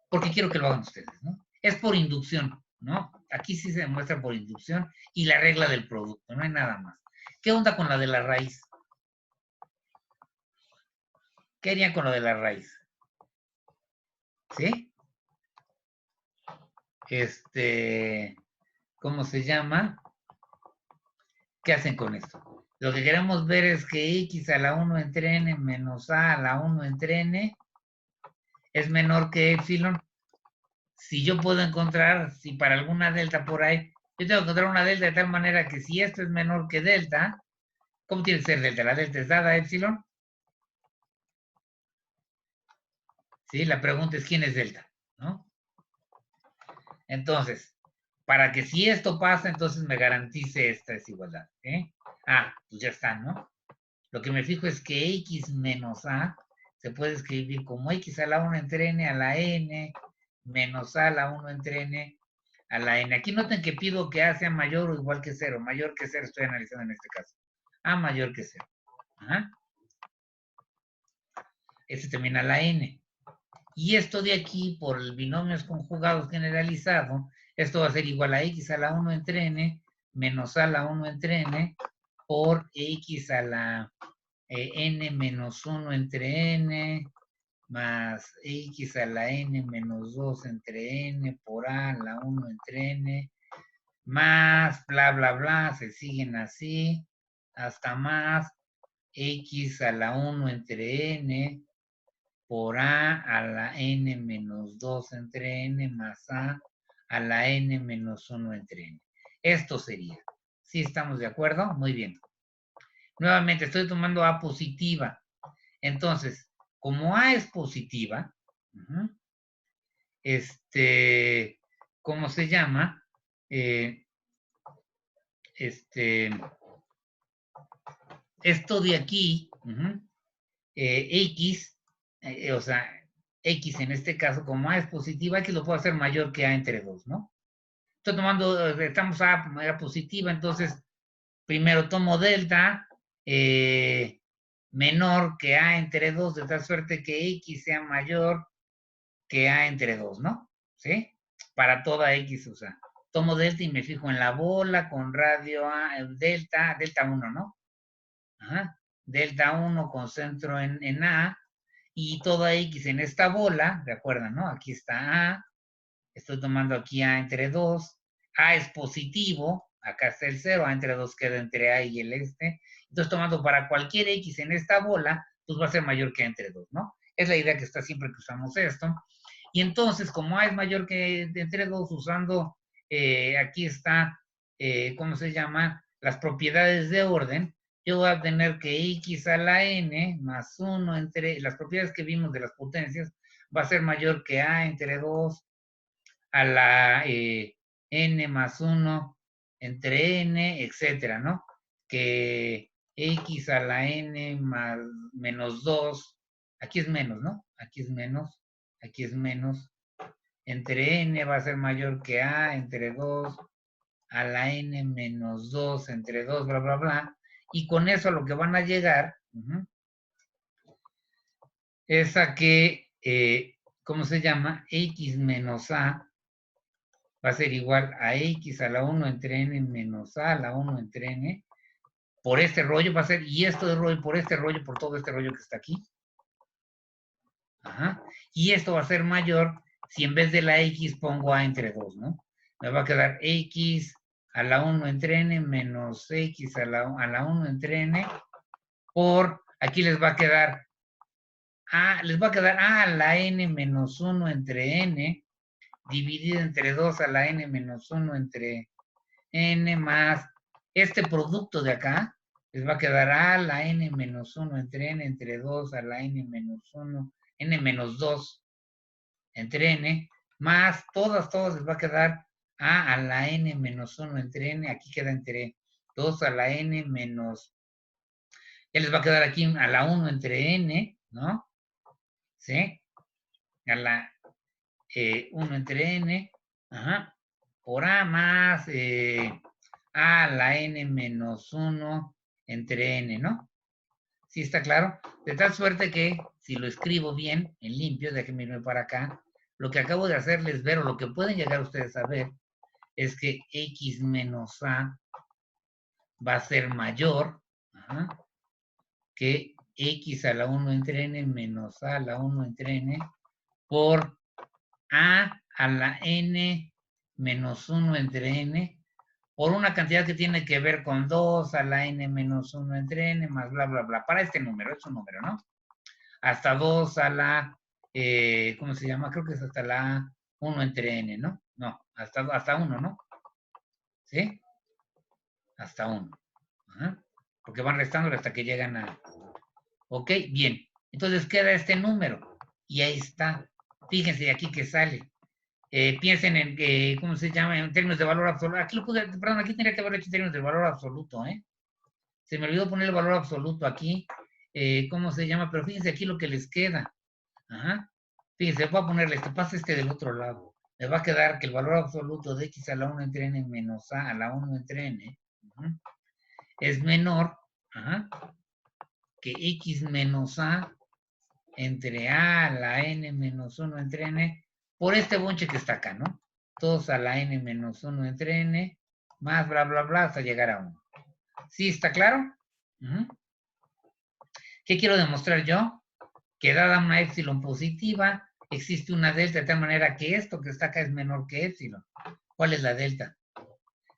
Porque quiero que lo hagan ustedes, ¿no? Es por inducción, ¿no? Aquí sí se demuestra por inducción y la regla del producto, no hay nada más. ¿Qué onda con la de la raíz? ¿Qué harían con lo de la raíz? ¿Sí? ¿Cómo se llama? ¿Qué hacen con esto? Lo que queremos ver es que x a la 1 entre n menos a la 1 entre n es menor que epsilon. Si yo puedo encontrar, si para alguna delta por ahí, yo tengo que encontrar una delta de tal manera que si esto es menor que delta, ¿cómo tiene que ser delta? ¿La delta es dada epsilon? ¿Sí? La pregunta es ¿quién es delta? ¿No? Entonces, para que si esto pasa, entonces me garantice esta desigualdad. Pues ya está, ¿no? Lo que me fijo es que x menos a se puede escribir como x a la 1 entre n a la n menos a la 1 entre n a la n. Aquí noten que pido que a sea mayor o igual que 0. Mayor que 0 estoy analizando en este caso. A mayor que 0. Ajá. Este termina a la n. Y esto de aquí, por el binomios conjugados generalizado, esto va a ser igual a x a la 1 entre n menos a la 1 entre n por x a la n menos 1 entre n más x a la n menos 2 entre n por a la 1 entre n más bla bla bla, se siguen así hasta más x a la 1 entre n por a la n menos 2 entre n más a la n menos 1 entre n. Esto sería. ¿Sí estamos de acuerdo? Muy bien. Nuevamente, estoy tomando a positiva. Entonces, como a es positiva, ¿cómo se llama? Esto de aquí, x, o sea, x en este caso, como a es positiva, x lo puedo hacer mayor que a entre 2, ¿no? Estoy tomando, estamos a positiva, entonces, primero tomo delta, menor que a entre 2, de tal suerte que x sea mayor que a entre 2, ¿no? ¿Sí? Para toda x, o sea, tomo delta y me fijo en la bola con radio a, delta 1, ¿no? Ajá. Delta 1 concentro en a, y toda x en esta bola, ¿de acuerdo, no? Aquí está a, estoy tomando aquí a entre 2, a es positivo, acá está el 0, a entre 2 queda entre a y el entonces tomando para cualquier x en esta bola, pues va a ser mayor que a entre 2, ¿no? Es la idea que está siempre que usamos esto. Y entonces, como a es mayor que entre 2, usando, aquí está, ¿cómo se llama? Las propiedades de orden, yo voy a tener que x a la n más 1 entre, las propiedades que vimos de las potencias, va a ser mayor que a entre 2 a la n más 1 entre n, etcétera, ¿no? Que x a la n más menos 2, aquí es menos, ¿no? Aquí es menos, entre n va a ser mayor que a entre 2 a la n menos 2 entre 2, bla, bla, bla. Y con eso lo que van a llegar es a que, ¿cómo se llama? X menos a va a ser igual a x a la 1 entre n menos a la 1 entre n. Por este rollo va a ser, y esto de rollo, por este rollo, por todo este rollo que está aquí. Ajá. Y esto va a ser mayor si en vez de la x pongo a entre 2, ¿no? Me va a quedar x a la 1 entre n menos x a la 1 entre n por, aquí les va a quedar a la n menos 1 entre n dividido entre 2 a la n menos 1 entre n más este producto de acá, les va a quedar a la n menos 1 entre n entre 2 a la n menos 1, n menos 2 entre n, más todas les va a quedar a la n menos 1 entre n, aquí queda entre 2 a la n menos, ya les va a quedar aquí a la 1 entre n, ¿no? ¿Sí? A la 1 entre n, ajá, por a más a la n menos 1 entre n, ¿no? ¿Sí está claro? De tal suerte que, si lo escribo bien, en limpio, déjenme irme para acá, lo que acabo de hacerles ver, o lo que pueden llegar ustedes a ver, es que x menos a va a ser mayor que x a la 1 entre n menos a la 1 entre n por a la n menos 1 entre n por una cantidad que tiene que ver con 2 a la n menos 1 entre n más bla, bla, bla. Para este número, es un número, ¿no? Hasta 2 a la, ¿cómo se llama? Creo que es hasta la 1 entre n, ¿no? No, hasta 1, ¿no? ¿Sí? Hasta 1. Ajá. Porque van restándole hasta que llegan a... Ok, bien. Entonces queda este número. Y ahí está. Fíjense aquí que sale. piensen en que, ¿cómo se llama? En términos de valor absoluto. Aquí lo puse, perdón, aquí tendría que haber hecho en términos de valor absoluto, ¿eh? Se me olvidó poner el valor absoluto aquí. ¿Cómo se llama? Pero fíjense aquí lo que les queda. Ajá. Fíjense, voy a ponerle este, pasa este del otro lado. Me va a quedar que el valor absoluto de x a la 1 entre n menos a la 1 entre n es menor, ajá, que x menos a entre a la n menos 1 entre n por este bonche que está acá, ¿no? Todos a la n menos 1 entre n más bla, bla, bla hasta llegar a 1. ¿Sí está claro? ¿Qué quiero demostrar yo? Que dada una épsilon positiva, existe una delta de tal manera que esto que está acá es menor que épsilon. ¿Cuál es la delta?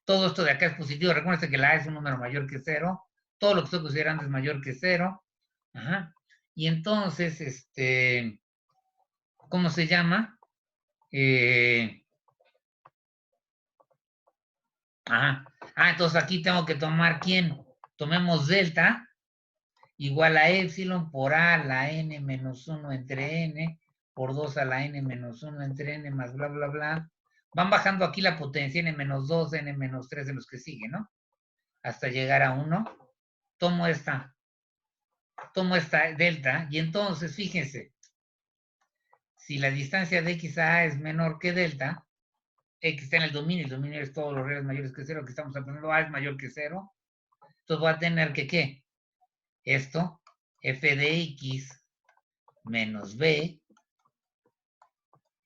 Todo esto de acá es positivo. Recuerden que la A es un número mayor que 0. Todo lo que estoy considerando es mayor que 0. Ajá. Y entonces, ¿cómo se llama? Ajá. Entonces aquí tengo que tomar ¿quién? Tomemos delta igual a épsilon por a a la n menos 1 entre n por 2 a la n menos 1 entre n más bla, bla, bla. Van bajando aquí la potencia n menos 2, n menos 3 de los que siguen, ¿no? Hasta llegar a 1. Tomo esta delta y entonces, fíjense, si la distancia de x a A es menor que delta, x está en el dominio es todos los reales mayores que 0 que estamos aprendiendo, a es mayor que 0, entonces voy a tener que, ¿qué? Esto, f de x menos b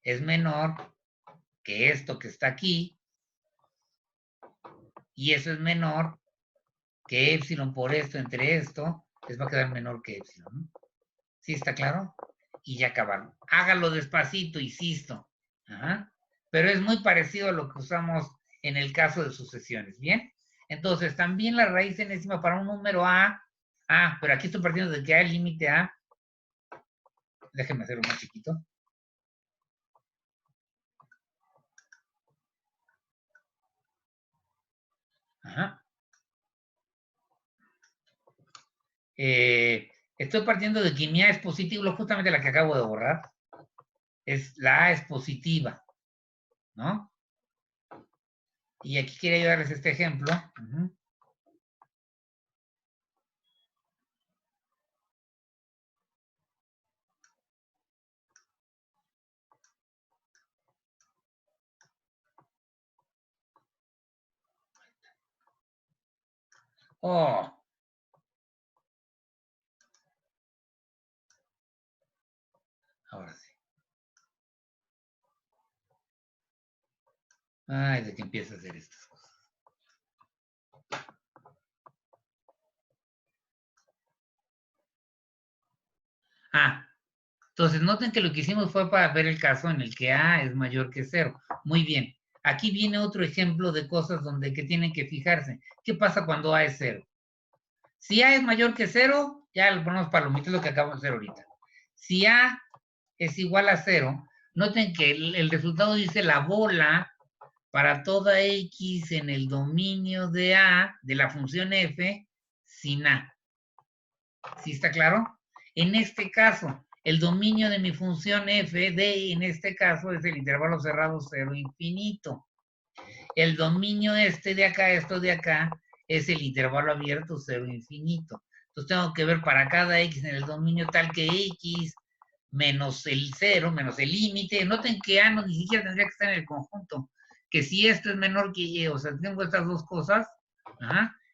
es menor que esto que está aquí, y eso es menor que épsilon por esto entre esto, les va a quedar menor que épsilon, ¿no? ¿Sí está claro? Y ya acabaron. Hágalo despacito, insisto. Ajá. Pero es muy parecido a lo que usamos en el caso de sucesiones, ¿bien? Entonces, también la raíz enésima para un número A, pero aquí estoy partiendo de que A el límite A, déjenme hacerlo más chiquito. Ajá. Estoy partiendo de que mi A es positivo, justamente la que acabo de borrar, la A es positiva, ¿no? Y aquí quería ayudarles este ejemplo. Oh, ahora sí. Ay, de que empieza a hacer estas cosas. Entonces noten que lo que hicimos fue para ver el caso en el que A es mayor que 0. Muy bien. Aquí viene otro ejemplo de cosas donde que tienen que fijarse. ¿Qué pasa cuando A es 0? Si A es mayor que 0, ya lo ponemos palomitas, lo que acabamos de hacer ahorita. Si A es igual a 0, noten que el resultado dice la bola para toda X en el dominio de A, de la función F, sin A. ¿Sí está claro? En este caso, el dominio de mi función f de, en este caso, es el intervalo cerrado 0 infinito. El dominio este de acá, esto de acá, es el intervalo abierto 0 infinito. Entonces tengo que ver para cada x en el dominio tal que x menos el 0, menos el límite. Noten que A no ni siquiera tendría que estar en el conjunto. Que si esto es menor que y, o sea, tengo estas dos cosas,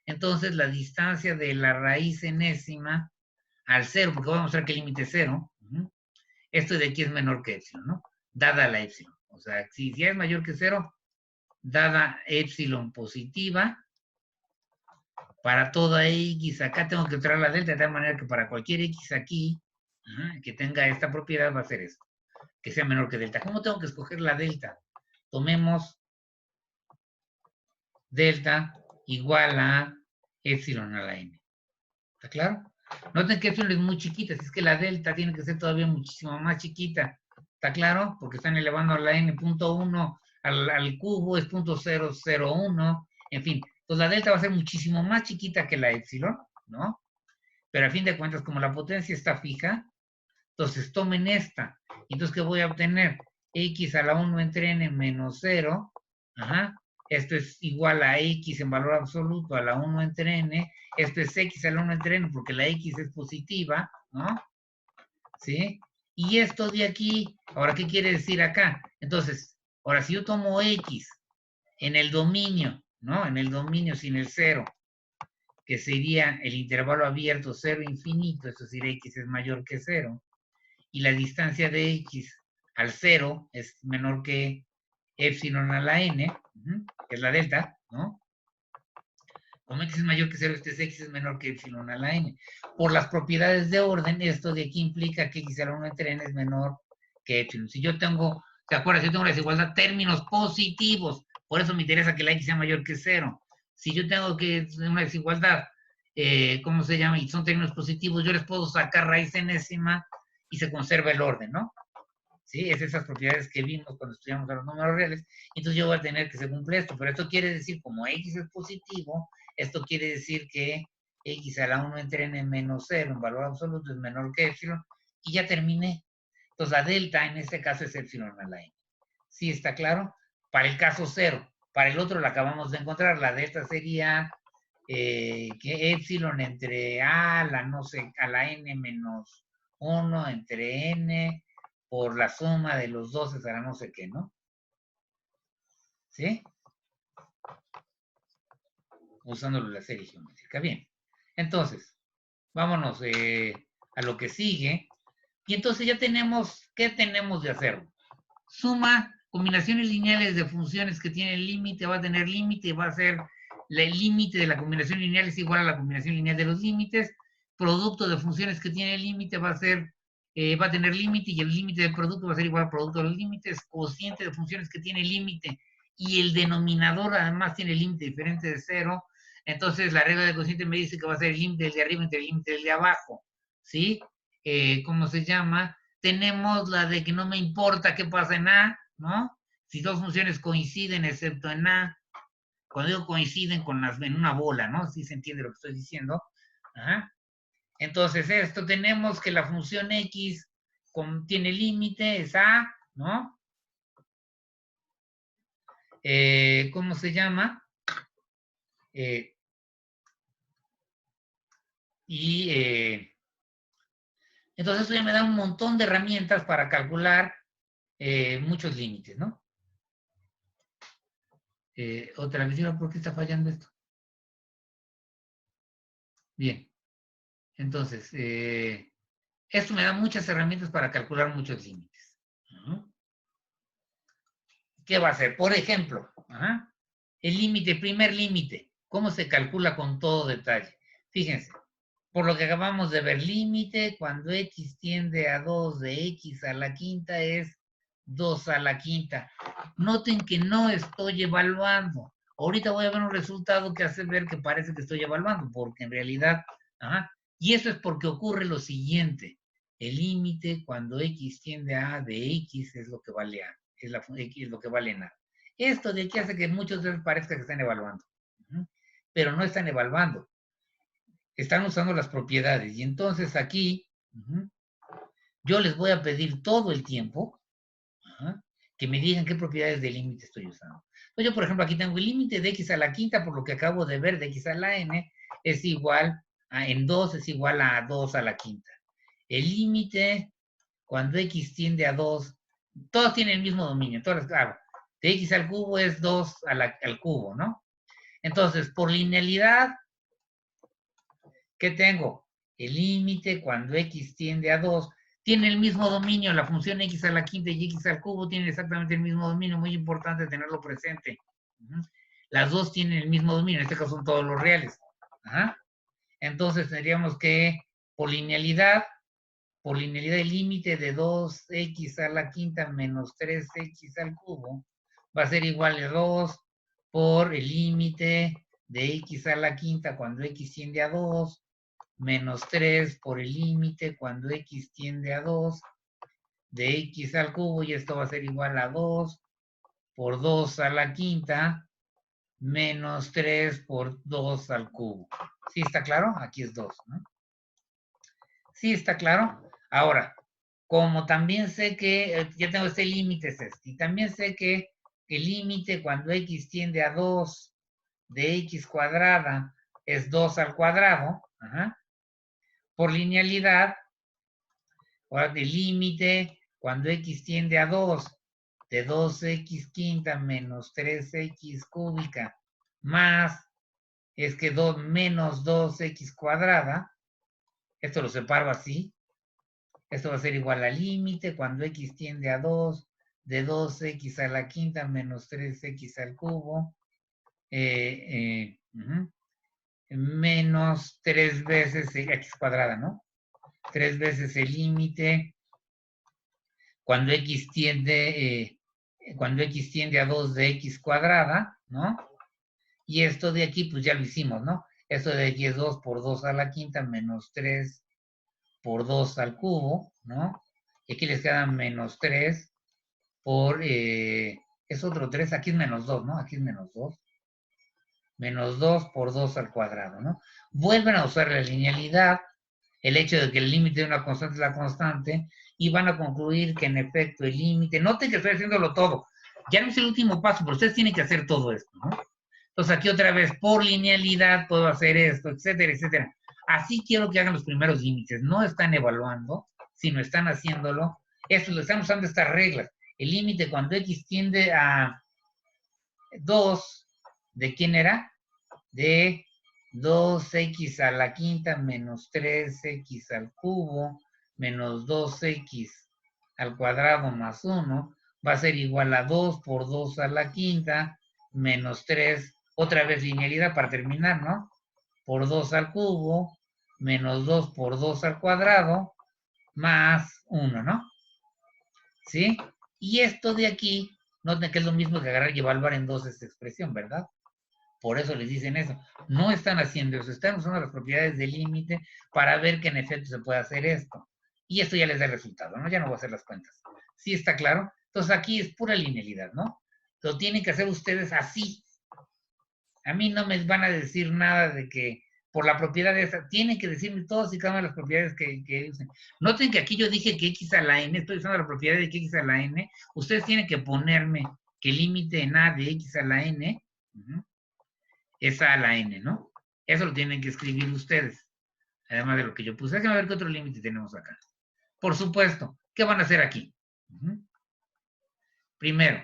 entonces la distancia de la raíz enésima al 0, porque voy a mostrar que el límite es 0, esto de aquí es menor que epsilon, ¿no? Dada la epsilon. O sea, si ya es mayor que 0, dada epsilon positiva, para toda x, acá tengo que traer la delta de tal manera que para cualquier x aquí, que tenga esta propiedad va a ser esto, que sea menor que delta. ¿Cómo tengo que escoger la delta? Tomemos delta igual a epsilon a la n. ¿Está claro? Noten que epsilon es muy chiquita, así es que la delta tiene que ser todavía muchísimo más chiquita. ¿Está claro? Porque están elevando a la n.1 al cubo, es 0.001, en fin. Entonces la delta va a ser muchísimo más chiquita que la epsilon, ¿no? Pero a fin de cuentas, como la potencia está fija, entonces tomen esta. Entonces, ¿qué voy a obtener? x a la 1 entre n menos 0, ajá, esto es igual a x en valor absoluto a la 1 entre n, esto es x a la 1 entre n porque la x es positiva, ¿no? ¿Sí? Y esto de aquí, ahora, ¿qué quiere decir acá? Entonces, ahora, si yo tomo x en el dominio, ¿no? En el dominio sin el 0, que sería el intervalo abierto 0 infinito, es decir, x es mayor que 0, y la distancia de x al 0 es menor que epsilon a la n, que es la delta, ¿no? Como x es mayor que 0, este es x es menor que epsilon a la n. Por las propiedades de orden, esto de aquí implica que x a la 1 entre n es menor que epsilon. Si yo tengo, ¿te acuerdas? Yo tengo la desigualdad términos positivos, por eso me interesa que la x sea mayor que 0. Si yo tengo que una desigualdad, ¿cómo se llama? Y son términos positivos, yo les puedo sacar raíz enésima y se conserva el orden, ¿no? ¿Sí? Es esas propiedades que vimos cuando estudiamos a los números reales. Entonces yo voy a tener que se cumple esto, pero esto quiere decir, como x es positivo, esto quiere decir que x a la 1 entre n menos 0 en valor absoluto es menor que epsilon, y ya terminé. Entonces la delta en este caso es epsilon a la n. ¿Sí está claro? Para el caso 0. Para el otro la acabamos de encontrar, la delta sería que epsilon entre a la no sé, a la n menos 1 entre n por la suma de los 12 será no sé qué, ¿no? ¿Sí? Usándolo la serie geométrica. Bien. Entonces, vámonos a lo que sigue. Y entonces ya tenemos, ¿qué tenemos de hacer? Suma combinaciones lineales de funciones que tienen límite, va a tener límite, va a ser el límite de la combinación lineal es igual a la combinación lineal de los límites. Producto de funciones que tiene límite va a ser, va a tener límite y el límite del producto va a ser igual al producto de los límites. Cociente de funciones que tiene límite y el denominador además tiene límite diferente de 0. Entonces la regla de cociente me dice que va a ser el límite del de arriba entre el límite del de abajo. ¿Sí? ¿Cómo se llama? Tenemos la de que no me importa qué pasa en A, ¿no? Si dos funciones coinciden excepto en A, cuando digo coinciden con las, en una bola, ¿no? Si se entiende lo que estoy diciendo. Ajá. Entonces, esto tenemos que la función X tiene límite, es A, ¿no? ¿Cómo se llama? Y entonces esto ya me da un montón de herramientas para calcular muchos límites, ¿no? Otra vez, ¿por qué está fallando esto? Bien. Entonces, esto me da muchas herramientas para calcular muchos límites. ¿Qué va a hacer? Por ejemplo, el límite, primer límite, ¿cómo se calcula con todo detalle? Fíjense, por lo que acabamos de ver, límite cuando x tiende a 2 de x a la quinta es 2 a la quinta. Noten que no estoy evaluando. Ahorita voy a ver un resultado que hace ver que parece que estoy evaluando, porque en realidad, y eso es porque ocurre lo siguiente. El límite cuando x tiende a de x es lo que vale a, es lo que vale en a. Esto de aquí hace que muchos de ellos parezca que están evaluando, pero no están evaluando. Están usando las propiedades. Y entonces aquí, yo les voy a pedir todo el tiempo que me digan qué propiedades de límite estoy usando. Entonces yo, por ejemplo, aquí tengo el límite de x a la quinta, por lo que acabo de ver, de x a la n, es igual a, en 2 es igual a 2 a la quinta. El límite, cuando x tiende a 2, todos tienen el mismo dominio. Entonces, claro, de x al cubo es 2 al cubo, ¿no? Entonces, por linealidad, ¿qué tengo? El límite cuando x tiende a 2 tiene el mismo dominio, la función x a la quinta y x al cubo tienen exactamente el mismo dominio, muy importante tenerlo presente. Las dos tienen el mismo dominio, en este caso son todos los reales. Entonces tendríamos que, por linealidad el límite de 2x a la quinta menos 3x al cubo va a ser igual a 2 por el límite de x a la quinta cuando x tiende a 2 menos 3 por el límite cuando x tiende a 2 de x al cubo, y esto va a ser igual a 2 por 2 a la quinta menos 3 por 2 al cubo. ¿Sí está claro? Aquí es 2, ¿no? ¿Sí está claro? Ahora, como también sé que, ya tengo este límite, es este, y también sé que el límite cuando x tiende a 2 de x cuadrada es 2 al cuadrado, ajá, por linealidad, ahora el límite cuando x tiende a 2 de 2x quinta menos 3x cúbica más es que 2 menos 2x cuadrada, esto lo separo así, esto va a ser igual al límite cuando x tiende a 2 de 2x a la quinta menos 3x al cubo, menos 3 veces x cuadrada, ¿no? 3 veces el límite cuando x tiende a 2 de x cuadrada, ¿no? Y esto de aquí, pues ya lo hicimos, ¿no? Esto de aquí es 2 por 2 a la quinta menos 3 por 2 al cubo, ¿no? Y aquí les queda menos 3 por, es otro 3, aquí es menos 2, ¿no? Aquí es menos 2. Menos 2 por 2 al cuadrado, ¿no? Vuelven a usar la linealidad, el hecho de que el límite de una constante es la constante, y van a concluir que en efecto el límite, noten que estoy haciéndolo todo, ya no es el último paso, pero ustedes tienen que hacer todo esto, ¿no? Entonces aquí otra vez, por linealidad puedo hacer esto, etcétera, etcétera. Así quiero que hagan los primeros límites, no están evaluando, sino están haciéndolo, esto lo están usando estas reglas. El límite cuando x tiende a 2, ¿de quién era? De 2x a la quinta menos 3x al cubo menos 2x al cuadrado más 1 va a ser igual a 2 por 2 a la quinta menos 3, otra vez linealidad para terminar, ¿no? Por 2 al cubo menos 2 por 2 al cuadrado más 1, ¿no? ¿Sí? Y esto de aquí, noten que es lo mismo que agarrar y evaluar en dos esta expresión, ¿verdad? Por eso les dicen eso. No están haciendo eso, están usando las propiedades del límite para ver que en efecto se puede hacer esto. Y esto ya les da el resultado, ¿no? Ya no voy a hacer las cuentas. ¿Sí está claro? Entonces aquí es pura linealidad, ¿no? Lo tienen que hacer ustedes así. A mí no me van a decir nada de que por la propiedad de esa, tienen que decirme todas y cada una de las propiedades que usen. Noten que aquí yo dije que x a la n, estoy usando la propiedad de que x a la n, ustedes tienen que ponerme que el límite en a de x a la n, es a la n, ¿no? Eso lo tienen que escribir ustedes, además de lo que yo puse. Déjenme ver qué otro límite tenemos acá. Por supuesto, ¿qué van a hacer aquí? Primero,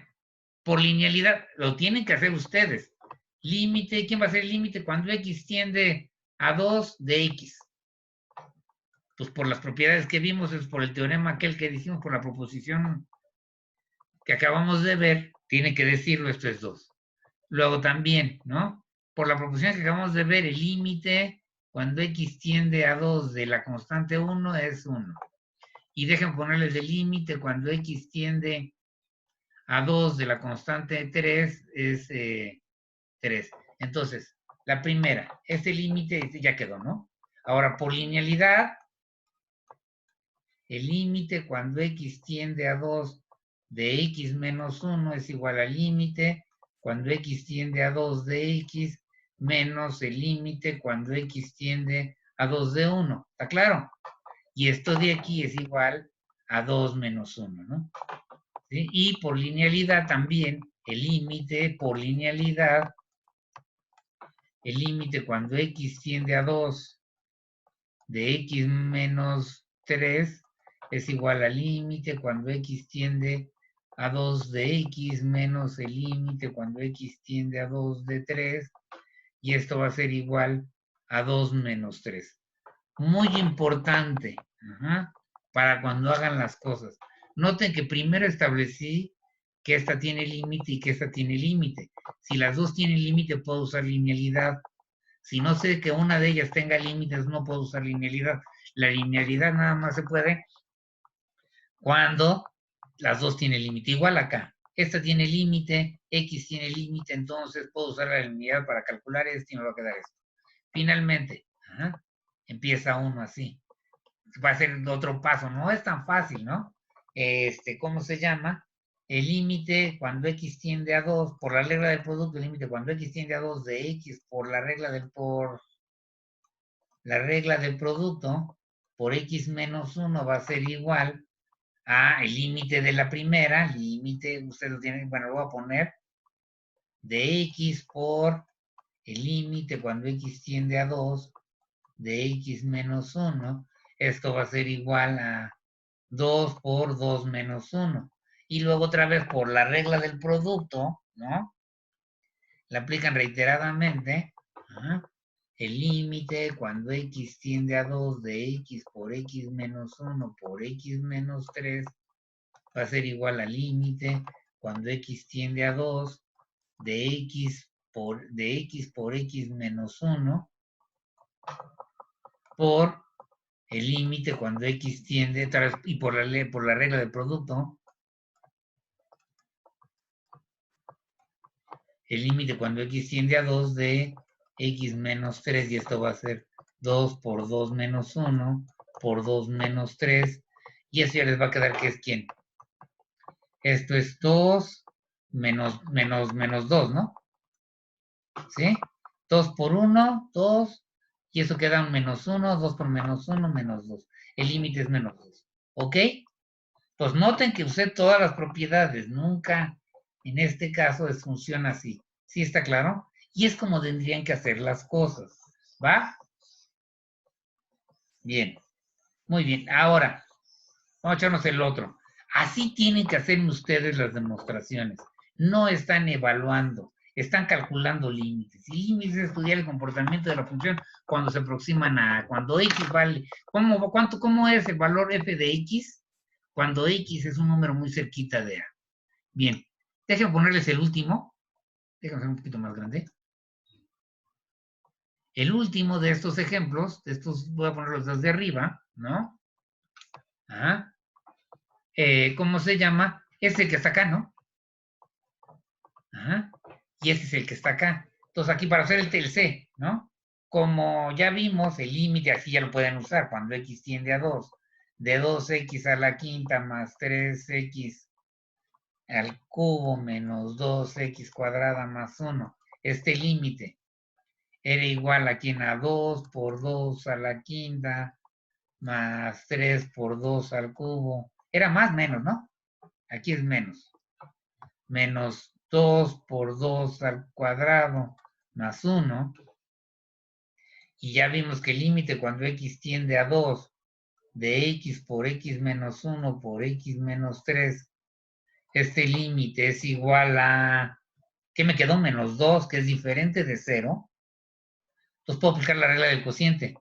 por linealidad, lo tienen que hacer ustedes. Límite, ¿quién va a ser el límite? Cuando x tiende a 2 de x. Pues por las propiedades que vimos, es por el teorema aquel que dijimos, por la proposición que acabamos de ver, tiene que decirlo, esto es 2. Luego también, ¿no? Por la proposición que acabamos de ver, el límite cuando x tiende a 2 de la constante 1 es 1. Y dejen ponerles el límite cuando x tiende a 2 de la constante 3 es 3. Entonces, la primera, este límite ya quedó, ¿no? Ahora, por linealidad, el límite cuando x tiende a 2 de x menos 1 es igual al límite cuando x tiende a 2 de x menos el límite cuando x tiende a 2 de 1. ¿Está claro? Y esto de aquí es igual a 2 menos 1, ¿no? ¿Sí? Y por linealidad también, el límite por linealidad, el límite cuando x tiende a 2 de x menos 3 es igual al límite cuando x tiende a 2 de x menos el límite cuando x tiende a 2 de 3, y esto va a ser igual a 2 menos 3. Muy importante, para cuando hagan las cosas. Noten que primero establecí que esta tiene límite y que esta tiene límite. Si las dos tienen límite, puedo usar linealidad. Si no sé que una de ellas tenga límites, no puedo usar linealidad. La linealidad nada más se puede cuando las dos tienen límite. Igual acá. Esta tiene límite, X tiene límite, entonces puedo usar la linealidad para calcular esto y me va a quedar esto. Finalmente, empieza uno así. Va a ser otro paso. No es tan fácil, ¿no? ¿Cómo se llama? El límite cuando x tiende a 2, por la regla del producto, el límite cuando x tiende a 2 de x por la regla del producto, por x menos 1 va a ser igual el límite de la primera, límite, ustedes lo tienen, bueno, lo voy a poner de x por el límite cuando x tiende a 2 de x menos 1. Esto va a ser igual a 2 por 2 menos 1. Y luego otra vez por la regla del producto, ¿no? La aplican reiteradamente. ¿Ah? El límite cuando x tiende a 2 de x por x menos 1 por x menos 3 va a ser igual al límite cuando x tiende a 2 de x por x menos 1 por el límite cuando x tiende, y por la regla del producto, el límite cuando x tiende a 2 de x menos 3, y esto va a ser 2 por 2 menos 1 por 2 menos 3, y eso ya les va a quedar que es ¿quién? Esto es 2 menos 2, ¿no? ¿Sí? 2 por 1, 2, y eso queda un menos 1, 2 por menos 1, menos 2. El límite es menos 2. ¿Ok? Pues noten que usé todas las propiedades, nunca en este caso funciona así. ¿Sí está claro? Y es como tendrían que hacer las cosas. ¿Va? Bien. Muy bien. Ahora, vamos a echarnos el otro. Así tienen que hacer ustedes las demostraciones. No están evaluando, están calculando límites. Y límites es estudiar el comportamiento de la función cuando se aproximan a, cuando x vale, ¿cómo es el valor f de x? Cuando x es un número muy cerquita de a. Bien, déjenme ponerles el último. Déjenme hacer un poquito más grande. El último de estos ejemplos, de estos voy a ponerlos desde arriba, ¿no? Ajá. ¿Cómo se llama? Es el que está acá, ¿no? Ajá. Y ese es el que está acá. Entonces aquí para hacer el TLC, ¿no? Como ya vimos, el límite así ya lo pueden usar cuando x tiende a 2. De 2x a la quinta más 3x al cubo menos 2x cuadrada más 1. Este límite era igual aquí a 2 por 2 a la quinta más 3 por 2 al cubo. Era más menos, ¿no? Aquí es menos. Menos 2 por 2 al cuadrado más 1. Y ya vimos que el límite cuando x tiende a 2 de x por x menos 1 por x menos 3, este límite es igual a, ¿qué me quedó? Menos 2, que es diferente de 0. Entonces puedo aplicar la regla del cociente.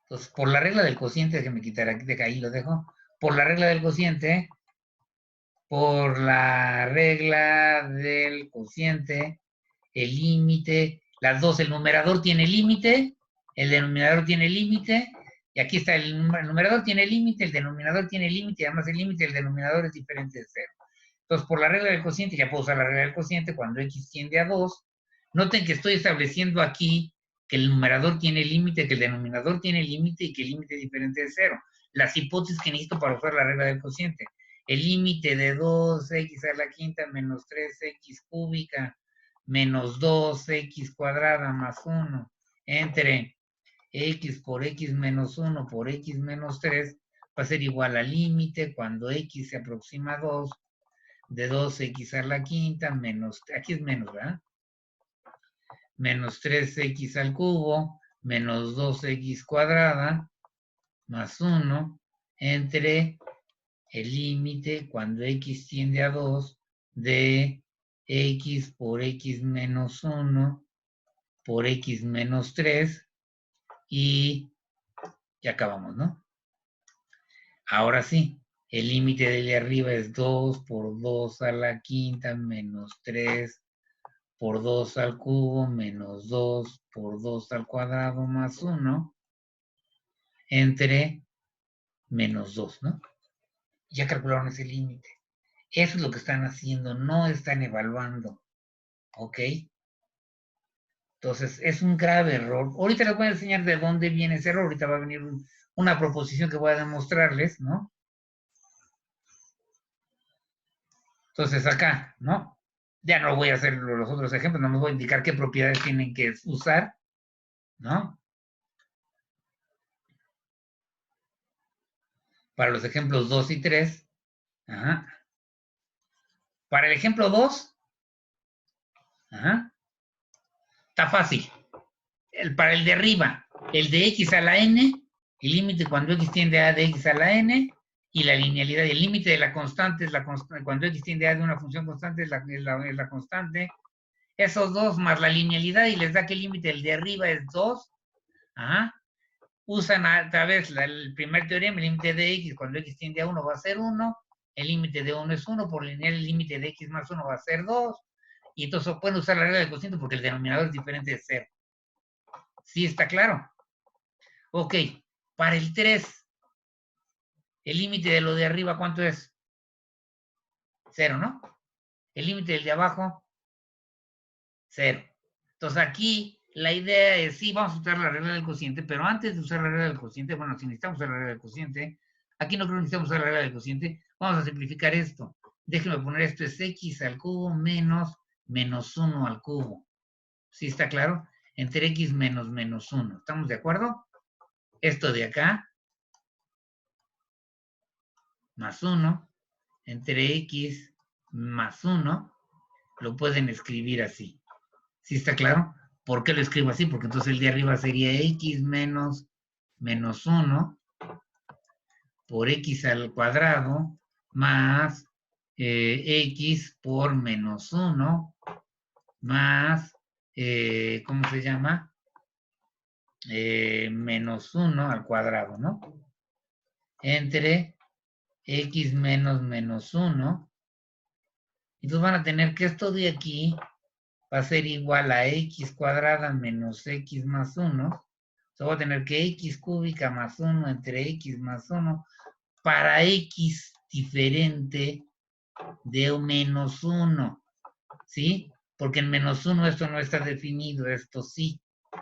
Entonces, por la regla del cociente, que me quitará de ahí lo dejo. Por la regla del cociente, el límite, las dos, el numerador tiene límite, el denominador tiene límite, y aquí está el numerador tiene límite, el denominador tiene límite, y además el límite del denominador es diferente de 0. Entonces, por la regla del cociente, ya puedo usar la regla del cociente cuando x tiende a 2. Noten que estoy estableciendo aquí que el numerador tiene límite, que el denominador tiene límite y que el límite es diferente de 0. Las hipótesis que necesito para usar la regla del cociente. El límite de 2x a la quinta menos 3x cúbica menos 2x cuadrada más 1 entre x por x menos 1 por x menos 3 va a ser igual al límite cuando x se aproxima a 2 de 2x a la quinta menos, aquí es menos, ¿verdad? Menos 3x al cubo menos 2x cuadrada más 1 entre el límite cuando x tiende a 2 de x por x menos 1 por x menos 3 y ya acabamos, ¿no? Ahora sí, el límite de arriba es 2 por 2 a la quinta menos 3 por 2 al cubo menos 2 por 2 al cuadrado más 1 entre menos 2, ¿no? Ya calcularon ese límite. Eso es lo que están haciendo, no están evaluando, ¿ok? Entonces, es un grave error. Ahorita les voy a enseñar de dónde viene ese error. Ahorita va a venir una proposición que voy a demostrarles, ¿no? Entonces, acá, ¿no? Ya no voy a hacer los otros ejemplos, no me voy a indicar qué propiedades tienen que usar, ¿no? para los ejemplos 2 y 3. Ajá. Para el ejemplo 2, ajá, está fácil. Para el de arriba, el de x a la n, el límite cuando x tiende a de x a la n, y la linealidad, el límite de la constante es la constante, cuando x tiende a de una función constante es la constante. Esos dos más la linealidad y les da que el límite del de arriba es 2. Ajá. Usan otra vez el primer teorema, el límite de x cuando x tiende a 1 va a ser 1, el límite de 1 es 1, por lineal el límite de x más 1 va a ser 2, y entonces pueden usar la regla del cociente porque el denominador es diferente de 0. ¿Sí está claro? Ok, para el 3, el límite de lo de arriba, ¿cuánto es? 0, ¿no? El límite del de abajo, 0. Entonces aquí la idea es, sí, vamos a usar la regla del cociente, pero antes de usar la regla del cociente, bueno, si necesitamos usar la regla del cociente, aquí no creo que necesitamos usar la regla del cociente, vamos a simplificar esto. Déjenme poner esto es x al cubo menos 1 al cubo. ¿Sí está claro? Entre x menos 1. ¿Estamos de acuerdo? Esto de acá, más 1, entre x más 1, lo pueden escribir así. ¿Sí está claro? ¿Por qué lo escribo así? Porque entonces el de arriba sería x menos 1 por x al cuadrado más x por menos 1 más, ¿cómo se llama? Menos 1 al cuadrado, ¿no? Entre x menos 1. Entonces van a tener que esto de aquí va a ser igual a x cuadrada menos x más 1. So, voy a tener que x cúbica más 1 entre x más 1 para x diferente de menos 1. ¿Sí? Porque en menos 1 esto no está definido, esto sí.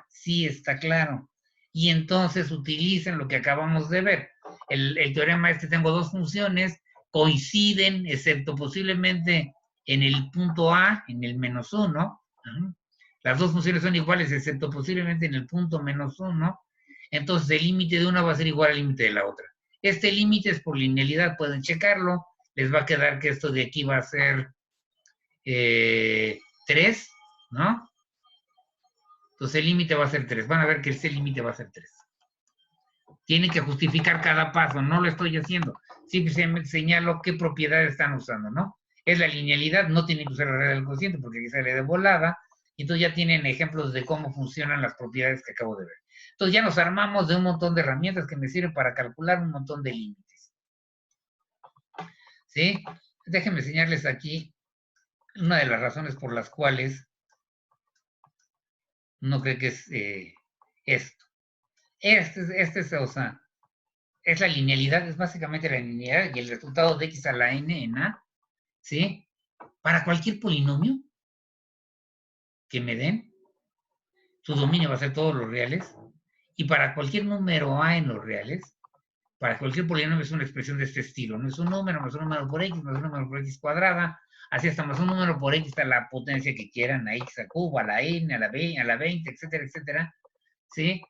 Sí está claro. Y entonces utilicen lo que acabamos de ver. El teorema es que tengo dos funciones, coinciden, excepto posiblemente en el punto A, en el menos 1. Las dos funciones son iguales, excepto posiblemente en el punto menos 1. Entonces el límite de una va a ser igual al límite de la otra. Este límite es por linealidad, pueden checarlo. Les va a quedar que esto de aquí va a ser 3, ¿no? Entonces el límite va a ser 3. Van a ver que este límite va a ser 3. Tienen que justificar cada paso, no lo estoy haciendo. Simplemente señalo qué propiedades están usando, ¿no? Es la linealidad, no tienen que usar la regla del cociente porque aquí sale de volada. Y entonces ya tienen ejemplos de cómo funcionan las propiedades que acabo de ver. Entonces ya nos armamos de un montón de herramientas que me sirven para calcular un montón de límites. ¿Sí? Déjenme enseñarles aquí una de las razones por las cuales no creo que es esto. O sea, es la linealidad, es básicamente la linealidad y el resultado de x a la n en a, ¿sí? Para cualquier polinomio que me den, su dominio va a ser todos los reales, y para cualquier número a en los reales, para cualquier polinomio es una expresión de este estilo, no es un número más un número por x más un número por x cuadrada, así hasta más un número por x a la potencia que quieran, a x al cubo, a la n, a la b, a la 20, etcétera, etcétera, ¿sí?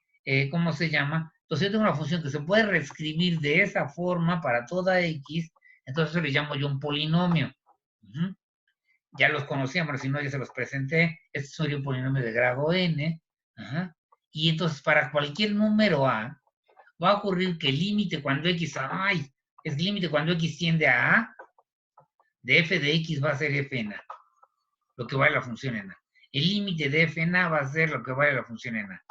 ¿Cómo se llama? Entonces yo tengo una función que se puede reescribir de esa forma para toda x, entonces eso le llamo yo un polinomio. Ya los conocíamos, si no ya se los presenté. Este sería un polinomio de grado n. Y entonces para cualquier número a, va a ocurrir que el límite cuando x, es límite cuando x tiende a de f de x va a ser f en a, lo que vale la función en a. El límite de f en a va a ser lo que vale la función en a.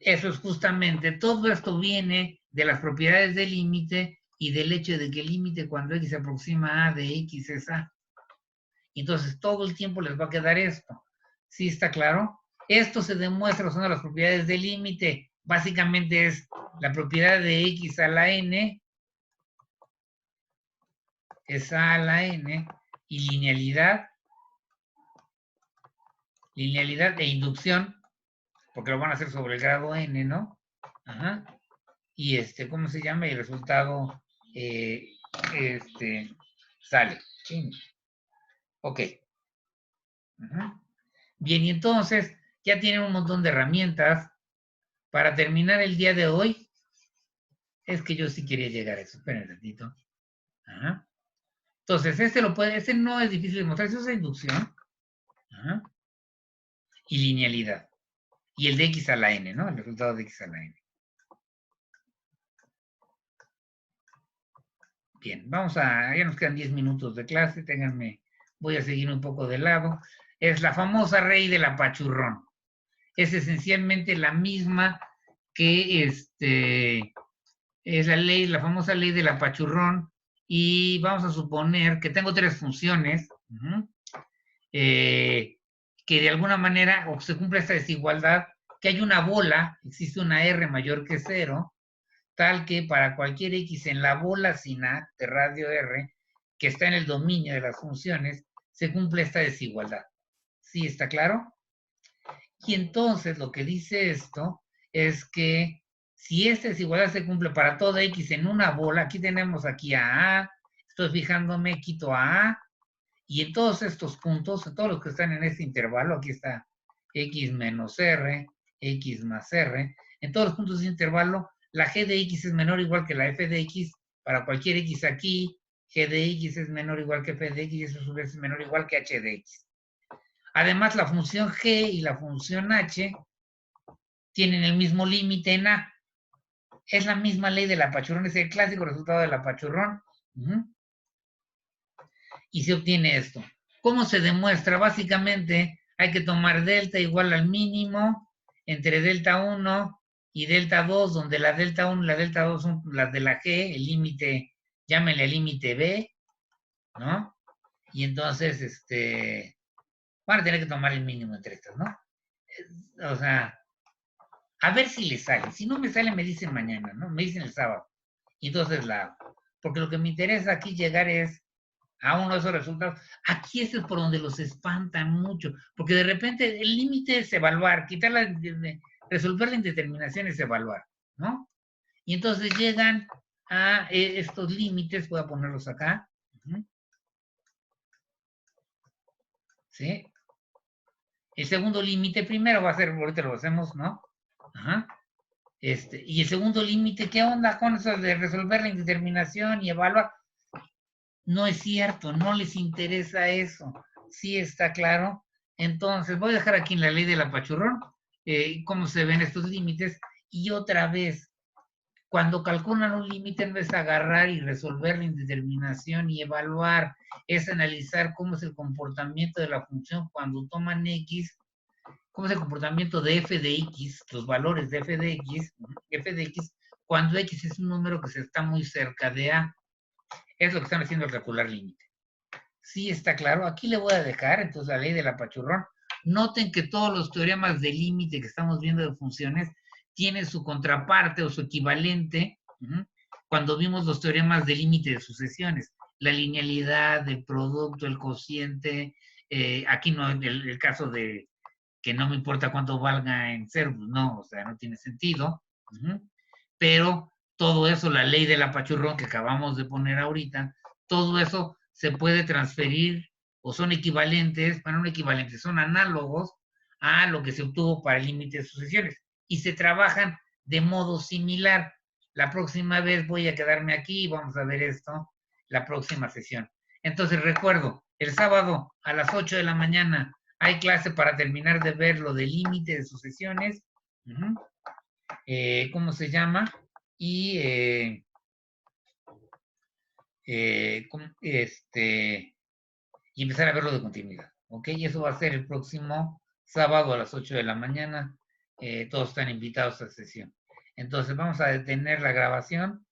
Eso es justamente, todo esto viene de las propiedades del límite y del hecho de que el límite cuando x se aproxima a de x es a. Entonces todo el tiempo les va a quedar esto. ¿Sí está claro? Esto se demuestra usando las propiedades del límite. Básicamente es la propiedad de x a la n, es a la n, y linealidad e inducción, porque lo van a hacer sobre el grado n, ¿no? Y ¿cómo se llama? Y el resultado, sale. Ok. Bien, y entonces ya tienen un montón de herramientas para terminar el día de hoy. Es que yo sí quería llegar a eso. Esperen un ratito. Ajá. Entonces, este no es difícil de mostrar. Eso es inducción. Ajá. Y linealidad. Y el de x a la n, ¿no? El resultado de x a la n. Bien, ya nos quedan 10 minutos de clase, voy a seguir un poco de lado. Es la famosa ley del apachurrón. Es esencialmente la misma que es la famosa ley del apachurrón, y vamos a suponer que tengo tres funciones, que de alguna manera, o se cumple esta desigualdad, que hay una bola, existe una R mayor que 0, tal que para cualquier X en la bola sin A de radio R, que está en el dominio de las funciones, se cumple esta desigualdad. ¿Sí está claro? Y entonces lo que dice esto es que si esta desigualdad se cumple para toda X en una bola, aquí tenemos aquí a, estoy fijándome, quito a, y en todos estos puntos, en todos los que están en este intervalo, aquí está X menos R, X más R, en todos los puntos de intervalo, la G de X es menor o igual que la F de X para cualquier X aquí, G de X es menor o igual que F de X, y eso a su vez es menor o igual que H de X. Además, la función G y la función H tienen el mismo límite en A. Es la misma ley del apachurrón, es el clásico resultado del apachurrón. Y se obtiene esto. ¿Cómo se demuestra? Básicamente hay que tomar delta igual al mínimo entre delta 1 y delta 2, donde la delta 1 y la delta 2 son las de la G, el límite, llámenle límite B, ¿no? Y entonces, van a tener que tomar el mínimo entre estas, ¿no? O sea, a ver si le sale. Si no me sale, me dicen mañana, ¿no? Me dicen el sábado. Y entonces la hago. Porque lo que me interesa aquí llegar es a uno de esos resultados. Aquí es por donde los espantan mucho. Porque de repente el límite es evaluar, resolver la indeterminación es evaluar, ¿no? Y entonces llegan a estos límites, voy a ponerlos acá. ¿Sí? El segundo límite primero va a ser, ahorita lo hacemos, ¿no? Ajá. Y el segundo límite, ¿qué onda con eso de resolver la indeterminación y evaluar? No es cierto, no les interesa eso. Sí está claro. Entonces, voy a dejar aquí en la ley del apachurrón cómo se ven estos límites. Y otra vez, cuando calculan un límite, no es agarrar y resolver la indeterminación y evaluar, es analizar cómo es el comportamiento de la función cuando toman X, cómo es el comportamiento de f de x, los valores de f de x, cuando x es un número que se está muy cerca de a. Es lo que están haciendo al calcular límite. Sí está claro. Aquí le voy a dejar, entonces, la ley del apachurrón. Noten que todos los teoremas de límite que estamos viendo de funciones tienen su contraparte o su equivalente cuando vimos los teoremas de límite de sucesiones. La linealidad, el producto, el cociente. Aquí no, el caso de que no me importa cuánto valga en cero, pues no, o sea, no tiene sentido. Pero todo eso, la ley del apachurrón que acabamos de poner ahorita, todo eso se puede transferir o son equivalentes, bueno, no equivalentes, son análogos a lo que se obtuvo para el límite de sucesiones y se trabajan de modo similar. La próxima vez voy a quedarme aquí y vamos a ver esto la próxima sesión. Entonces recuerdo, el sábado a las 8 de la mañana hay clase para terminar de ver lo del límite de sucesiones. ¿Cómo se llama? Y y empezar a verlo de continuidad. ¿Ok? Y eso va a ser el próximo sábado a las 8 de la mañana. Todos están invitados a la sesión. Entonces vamos a detener la grabación.